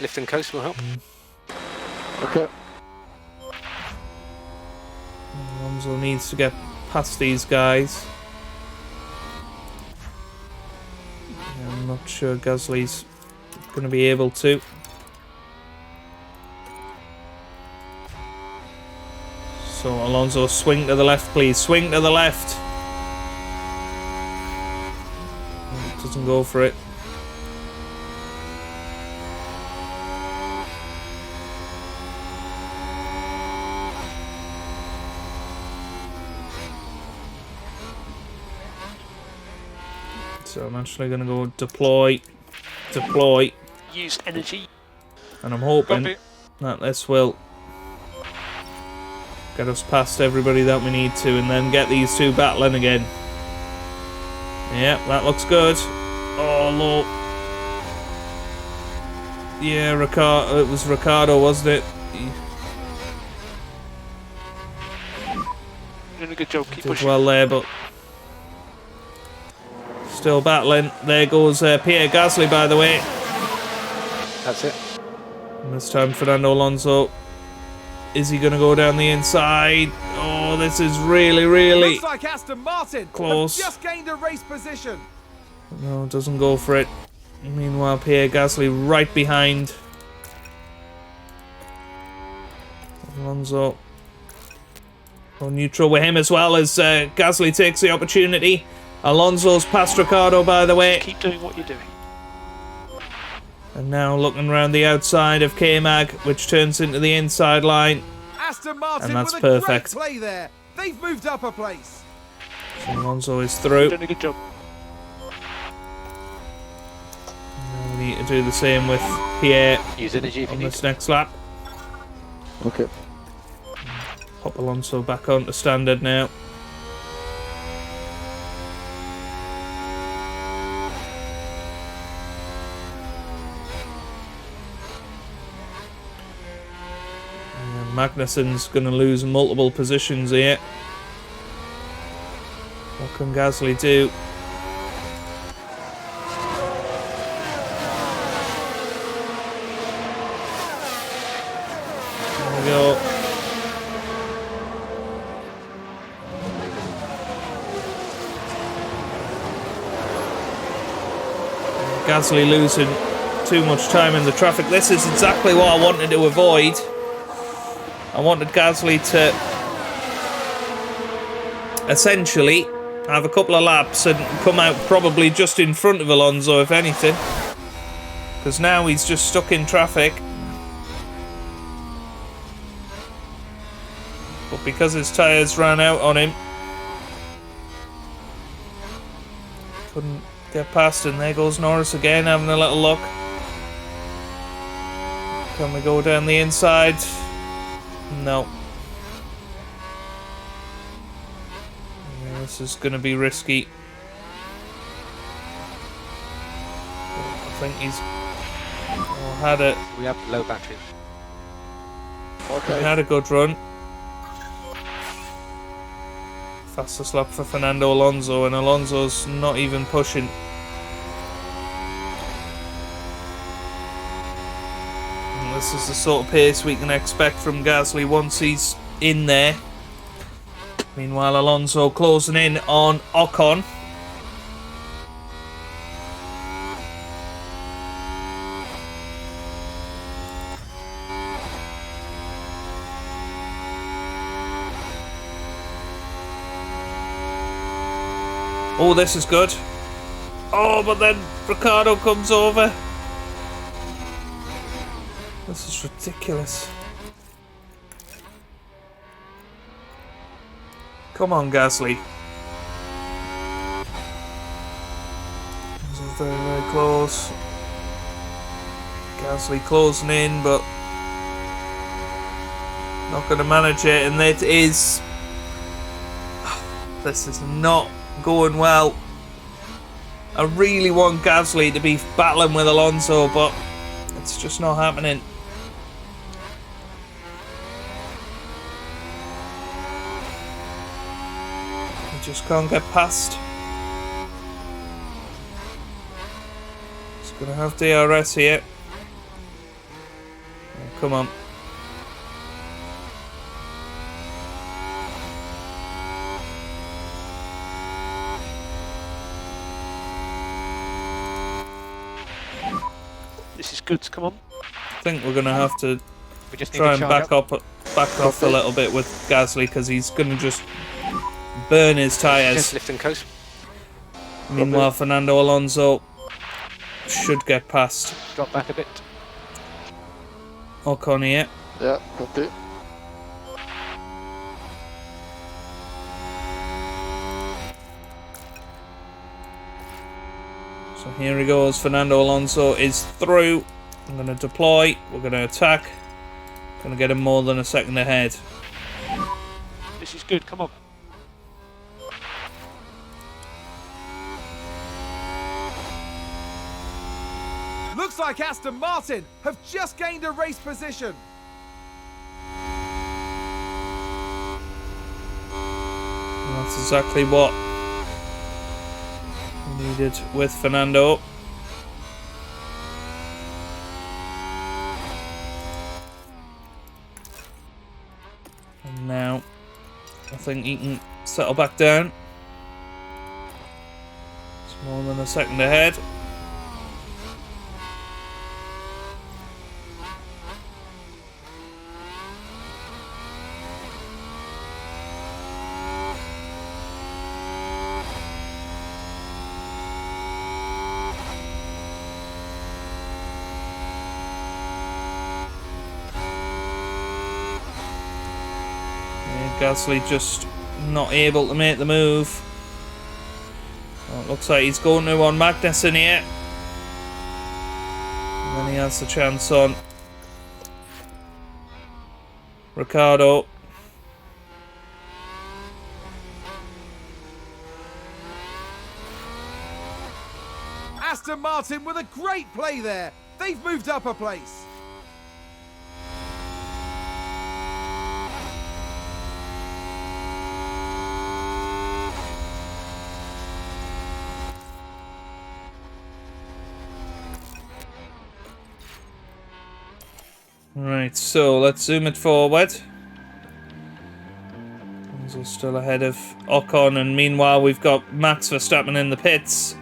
Lift and coast will help. Okay. Alonso needs to get past these guys. I'm not sure Gasly's going to be able to. So Alonso, swing to the left, please. Swing to the left. Doesn't go for it. So I'm actually going to go deploy. Use energy. And I'm hoping Copy. that this will get us past everybody that we need to, and then get these two battling again. Yeah, that looks good. Oh, low. Yeah, Ricardo. It was Ricardo, wasn't it? Doing a good job. Keep Did pushing. well there, but still battling. There goes Pierre Gasly, by the way. That's it. And this time, Fernando Alonso. Is he going to go down the inside? Oh, this is really Looks like Aston Martin close. have just gained a race position. No, doesn't go for it. Meanwhile, Pierre Gasly right behind Alonso. Oh, neutral with him as well as Gasly takes the opportunity. Alonso's past Ricardo, by the way. Keep doing what you're doing. And now looking around the outside of K-Mag, which turns into the inside line. Aston Martin And that's with a perfect. great play there. They've moved up a place. So Alonso is through. Doing a good job. Now we need to do the same with Pierre Use energy if you on need this to. next lap. Okay. Pop Alonso back onto standard now. Magnussen's going to lose multiple positions here. What can Gasly do? There we go. Gasly losing too much time in the traffic. This is exactly what I wanted to avoid. I wanted Gasly to essentially have a couple of laps and come out probably just in front of Alonso, if anything. Because now he's just stuck in traffic. But because his tyres ran out on him, couldn't get past, and there goes Norris again having a little look. Can we go down the inside? No. Yeah, this is going to be risky. I think he's had it. We have low batteries. Okay. He had a good run. Fastest lap for Fernando Alonso, and Alonso's not even pushing. And this is the sort of pace we can expect from Gasly once he's in there. Meanwhile, Alonso closing in on Ocon. Oh, this is good. Oh, but then Ricciardo comes over. This is ridiculous. Come on, Gasly. This is very, very close. Gasly closing in, but not going to manage it. And it is... This is not going well. I really want Gasly to be battling with Alonso, but it's just not happening. He just can't get past. He's gonna have DRS here. Oh, come on. This is good. Come on. I think we're gonna have to We just need try to and charge back off a little bit with Gasly, because he's gonna just burn his tyres. Just lift and coast. Meanwhile, Fernando Alonso should get past Drop back a bit. Ocon here. Yeah, copy. So here he goes. Fernando Alonso is through. I'm going to deploy. We're going to attack. Going to get him more than a second ahead. This is good. Come on. Looks like Aston Martin have just gained a race position. And that's exactly what we needed with Fernando. And now I think he can settle back down. It's more than a second ahead. Gasly just not able to make the move. Well, it looks like he's going to on Magnussen here. And then he has the chance on Ricciardo. Aston Martin with a great play there. They've moved up a place. Right, so let's zoom it forward. We're still ahead of Ocon, and meanwhile we've got Max Verstappen in the pits.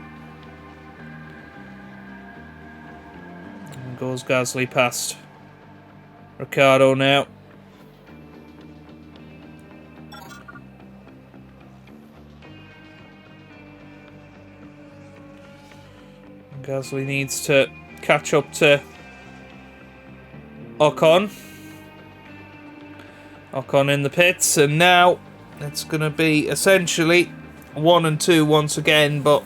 And goes Gasly past Ricciardo now. Gasly needs to catch up to Ocon in the pits, and now it's going to be essentially 1 and 2 once again, but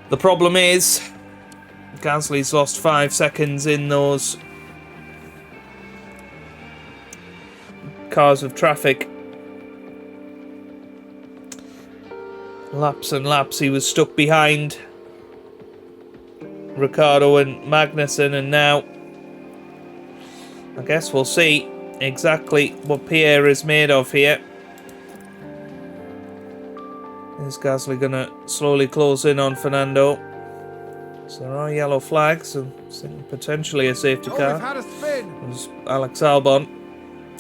the problem is Gasly's lost 5 seconds in those cars of traffic. Laps and laps he was stuck behind Ricciardo and Magnussen, and now I guess we'll see exactly what Pierre is made of here. Is Gasly going to slowly close in on Fernando? So there are yellow flags and potentially a safety Oh, car. we've had a spin. There's Alex Albon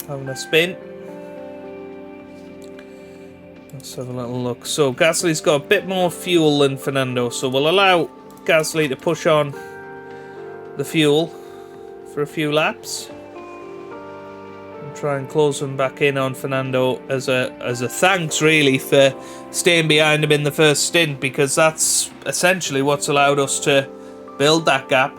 having a spin. Let's have a little look. So Gasly's got a bit more fuel than Fernando, so we'll allow Gasly to push on the fuel for a few laps. And try and close him back in on Fernando as a thanks really for staying behind him in the first stint, because that's essentially what's allowed us to build that gap.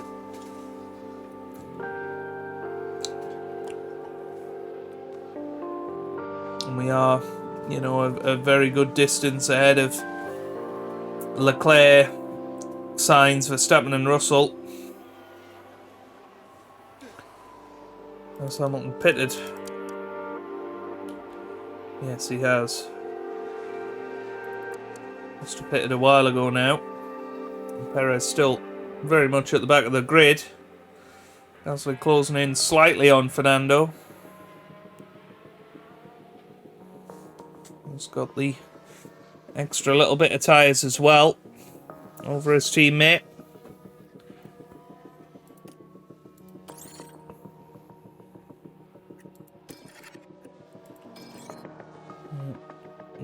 And we are, you know, a very good distance ahead of Leclerc, Sainz, Verstappen and Russell. Has Hamilton pitted? Yes, he has. Must have pitted a while ago now. And Perez still very much at the back of the grid. Gasly closing in slightly on Fernando. He's got the extra little bit of tyres as well over his teammate.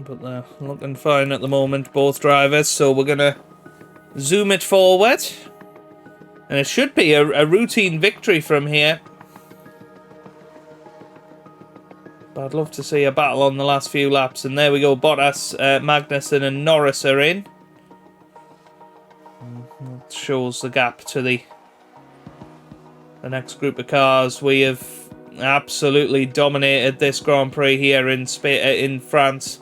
But they're looking fine at the moment, both drivers, so we're going to zoom it forward. And it should be a routine victory from here. But I'd love to see a battle on the last few laps. And there we go, Bottas, Magnussen and Norris are in. That shows the gap to the next group of cars. We have absolutely dominated this Grand Prix here in France.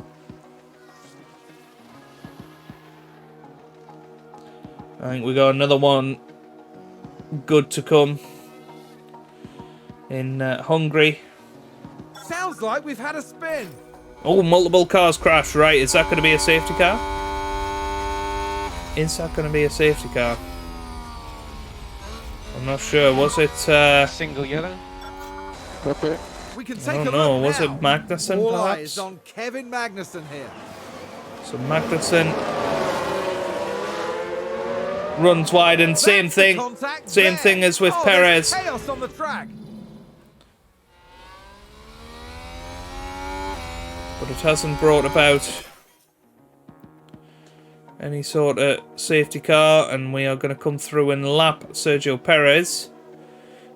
I think we got another one good to come in Hungary. Sounds like we've had a spin. Oh, multiple cars crashed. Right, is that going to be a safety car? Is that going to be a safety car? I'm not sure. Was it... Single yellow. Okay. We can I take don't a know. look Was it now. Magnussen, All perhaps? eyes on Kevin Magnussen here. So Magnussen runs wide, and same That's the thing. contact Same there. thing as with Oh, Perez. there's chaos on the track. But it hasn't brought about any sort of safety car, and we are going to come through and lap Sergio Perez.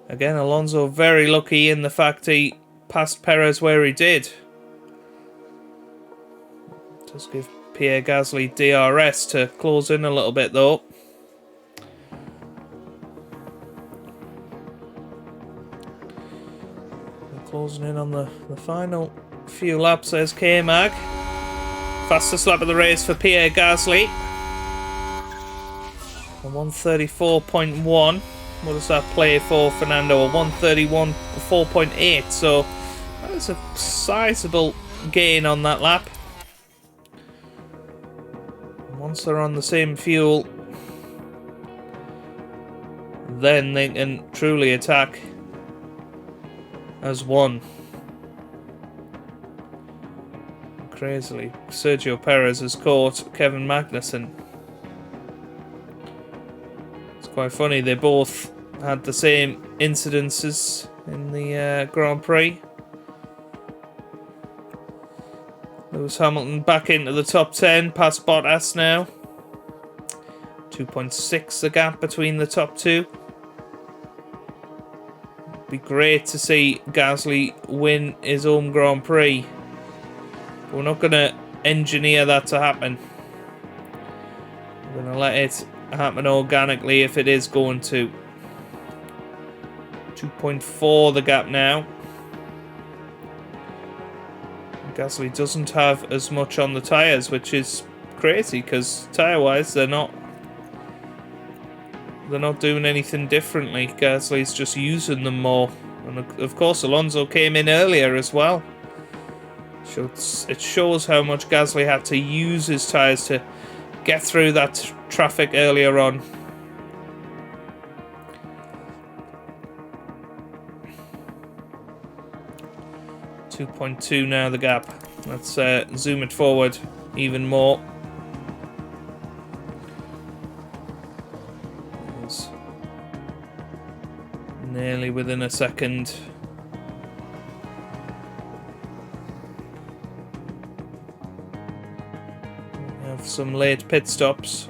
Again, Alonso very lucky in the fact he passed Perez where he did. Does give Pierre Gasly DRS to close in a little bit though. We're closing in on the final few laps. There's K-Mag. Fastest lap of the race for Pierre Gasly. A 134.1. What does that play for Fernando? A 131.4.8. So that is a sizable gain on that lap. Once they're on the same fuel, then they can truly attack as one. Crazily, Sergio Perez has caught Kevin Magnussen. It's quite funny, they both had the same incidences in the Grand Prix. Lewis Hamilton back into the top 10, past Bottas now. 2.6 the gap between the top two. It'd be great to see Gasly win his home Grand Prix. But we're not going to engineer that to happen. We're going to let it happen organically if it is going to. 2.4 the gap now. Gasly doesn't have as much on the tyres, which is crazy because tyre-wise they're not doing anything differently. Gasly's just using them more, and of course Alonso came in earlier as well. So it shows how much Gasly had to use his tyres to get through that traffic earlier on. 2.2 now, the gap. Let's zoom it forward even more. It's nearly within a second. We have some late pit stops.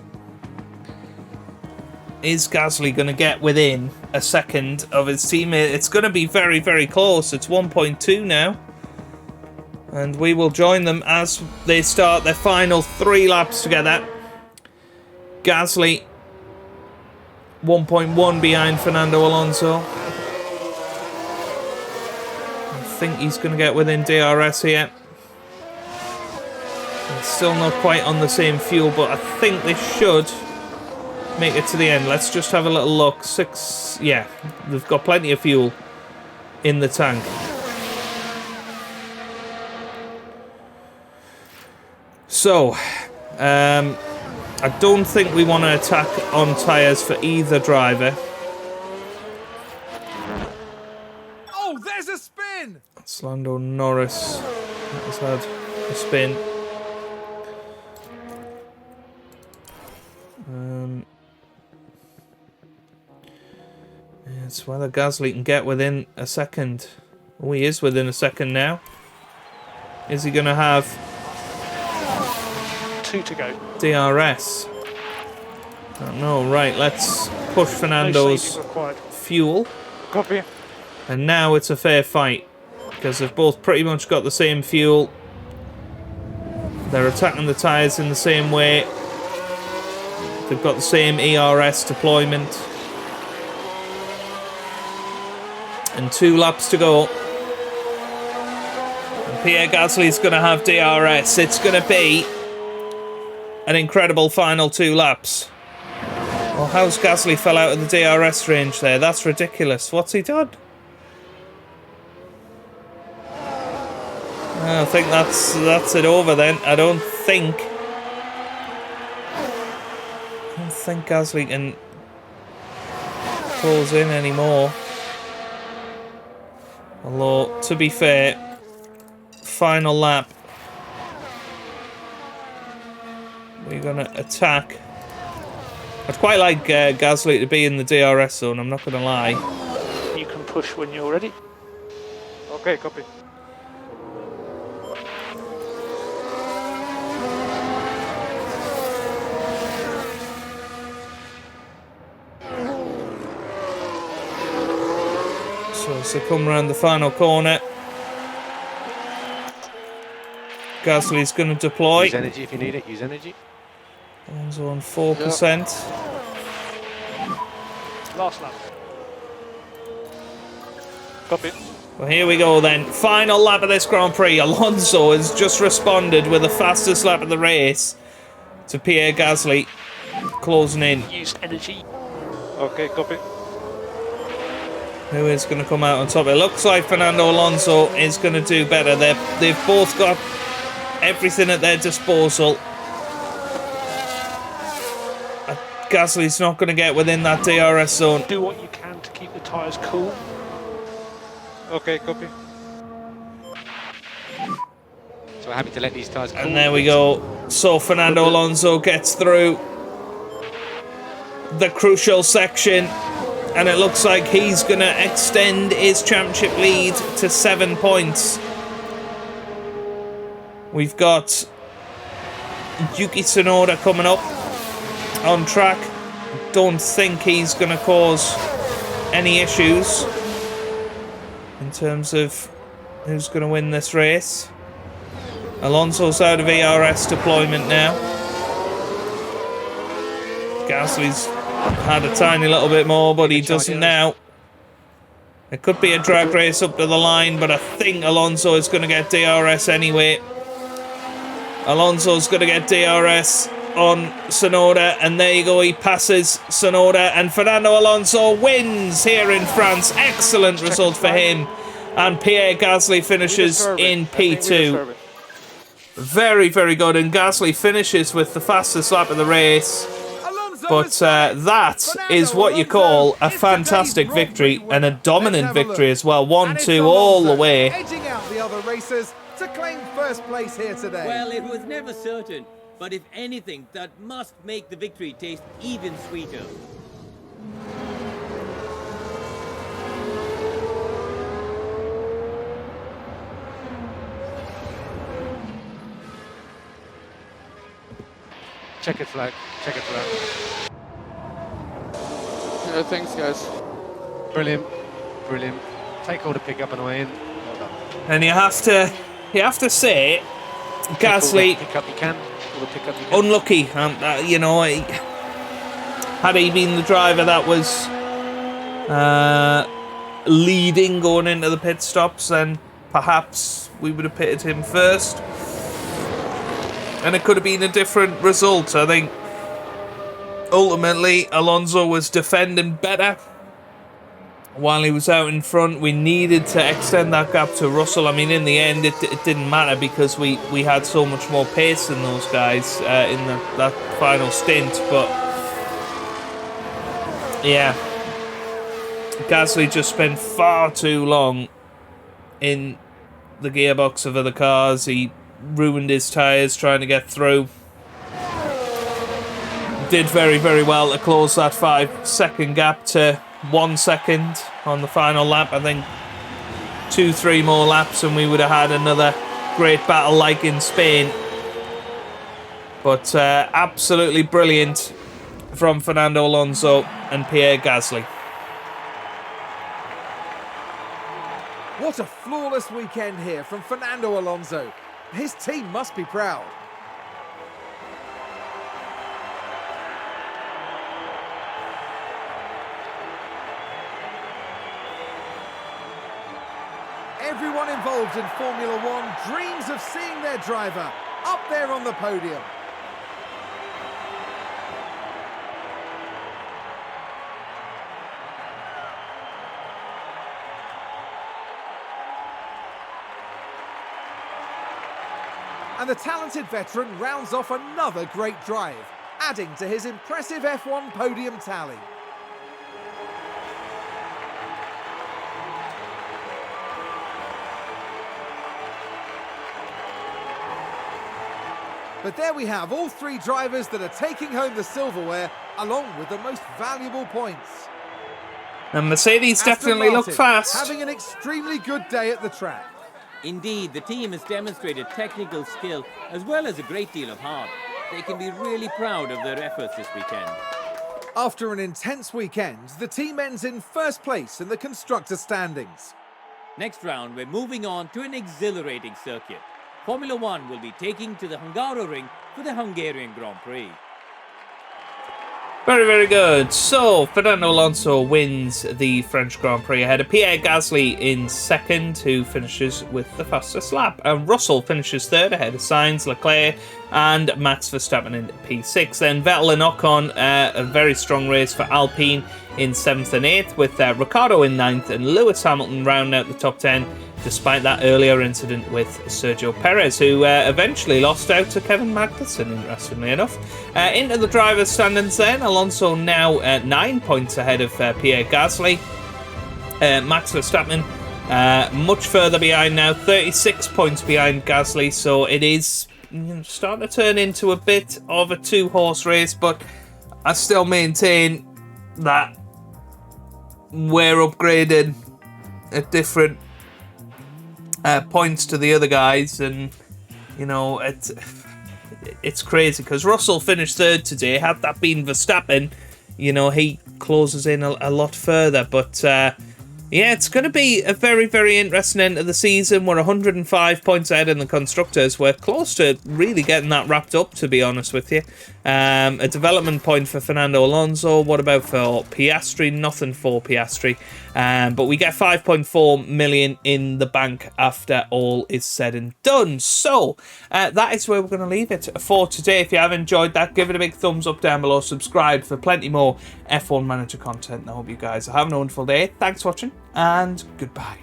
Is Gasly going to get within a second of his teammate? It's going to be very, very close. It's 1.2 now. And we will join them as they start their final 3 laps together. Gasly 1.1 behind Fernando Alonso. I think he's going to get within DRS here. It's still not quite on the same fuel, but I think they should make it to the end. Let's just have a little look. 6, yeah, they've got plenty of fuel in the tank. So, I don't think we want to attack on tyres for either driver. Oh, there's a spin! It's Lando Norris has had a spin. It's whether Gasly can get within a second. Oh, he is within a second now. Is he going to have 2 to go. DRS? I don't know. Right, let's push Fernando's fuel. Copy. And now it's a fair fight, because they've both pretty much got the same fuel. They're attacking the tyres in the same way. They've got the same ERS deployment. And 2 laps to go. And Pierre Gasly's going to have DRS. It's going to be an incredible final 2 laps. Oh, how's Gasly fell out of the DRS range there? That's ridiculous. What's he done? I think that's it over then. I don't think Gasly can close in anymore. Although, to be fair, final lap, we're going to attack. I'd quite like Gasly to be in the DRS zone, I'm not going to lie. You can push when you're ready. Okay, copy. So as they come around the final corner, Gasly's going to deploy. Use energy if you need it, use energy. Alonso on 4%. Last lap. Copy. Well, here we go then. Final lap of this Grand Prix. Alonso has just responded with the fastest lap of the race to Pierre Gasly closing in. Use energy. Okay, copy. Who is going to come out on top? It looks like Fernando Alonso is going to do better. They've both got everything at their disposal. Gasly's not going to get within that DRS zone. Do what you can to keep the tyres cool. Okay, copy. So we're happy to let these tyres cool. And there we go. So Fernando Alonso gets through the crucial section. And it looks like he's going to extend his championship lead to 7 points. We've got Yuki Tsunoda coming up on track. Don't think he's going to cause any issues in terms of who's going to win this race. Alonso's out of ERS deployment now. Gasly's had a tiny little bit more, but he doesn't now. It could be a drag race up to the line, but I think Alonso is going to get DRS anyway. Alonso's going to get DRS on Tsunoda, and there you go, he passes Tsunoda, and Fernando Alonso wins here in France. Excellent result for him, and Pierre Gasly finishes in P2. Very, very good, and Gasly finishes with the fastest lap of the race. But that is what you call a fantastic victory and a dominant victory as well. 1-2 all the way. Edging out the other racers to claim first place here today. Well, it was never certain, but if anything, that must make the victory taste even sweeter. Checkered flag. Checkered flag. Yeah, thanks, guys. Brilliant. Brilliant. Take all the pickup and away in. Well done. And you have to say, Gasly, Pick up you can. All the pickup you can. unlucky. You know, had he been the driver that was leading going into the pit stops, then perhaps we would have pitted him first. And it could have been a different result. I think ultimately Alonso was defending better while he was out in front. We needed to extend that gap to Russell. I mean, in the end, it didn't matter because we had so much more pace than those guys in that final stint. But yeah, Gasly just spent far too long in the gearbox of other cars. He ruined his tyres trying to get through. Did very, very well to close that 5-second gap to 1 second on the final lap. I think 2-3 more laps and we would have had another great battle like in Spain. But absolutely brilliant from Fernando Alonso and Pierre Gasly. What a flawless weekend here from Fernando Alonso. His team must be proud. Everyone involved in Formula One dreams of seeing their driver up there on the podium. And the talented veteran rounds off another great drive, adding to his impressive F1 podium tally. But there we have all three drivers that are taking home the silverware, along with the most valuable points. And Mercedes definitely Aston look Martin fast. having an extremely good day at the track. Indeed, the team has demonstrated technical skill as well as a great deal of heart. They can be really proud of their efforts this weekend. After an intense weekend, the team ends in first place in the constructor standings. Next round, we're moving on to an exhilarating circuit. Formula One will be taking to the Hungaroring for the Hungarian Grand Prix. Very, very good. So, Fernando Alonso wins the French Grand Prix ahead of Pierre Gasly in second, who finishes with the fastest lap. And Russell finishes third ahead of Sainz, Leclerc, and Max Verstappen in P6. Then Vettel and Ocon, a very strong race for Alpine in 7th and 8th, with Ricciardo in 9th and Lewis Hamilton rounding out the top 10, despite that earlier incident with Sergio Perez, who eventually lost out to Kevin Magnussen, interestingly enough. Into the driver's standings then, Alonso now 9 points ahead of Pierre Gasly. Max Verstappen much further behind now, 36 points behind Gasly, so it is starting to turn into a bit of a two-horse race, but I still maintain that we're upgraded at different points to the other guys, and you know it's crazy because Russell finished third today. Had that been Verstappen, you know, he closes in a lot further. But yeah, it's going to be a very, very interesting end of the season. We're 105 points ahead in the constructors. We're close to really getting that wrapped up, to be honest with you. A development point for Fernando Alonso. What about for Piastri? Nothing for Piastri. But we get 5.4 million in the bank after all is said and done. So that is where we're going to leave it for today. If you have enjoyed that, give it a big thumbs up down below. Subscribe for plenty more F1 Manager content. I hope you guys are having a wonderful day. Thanks for watching, and goodbye.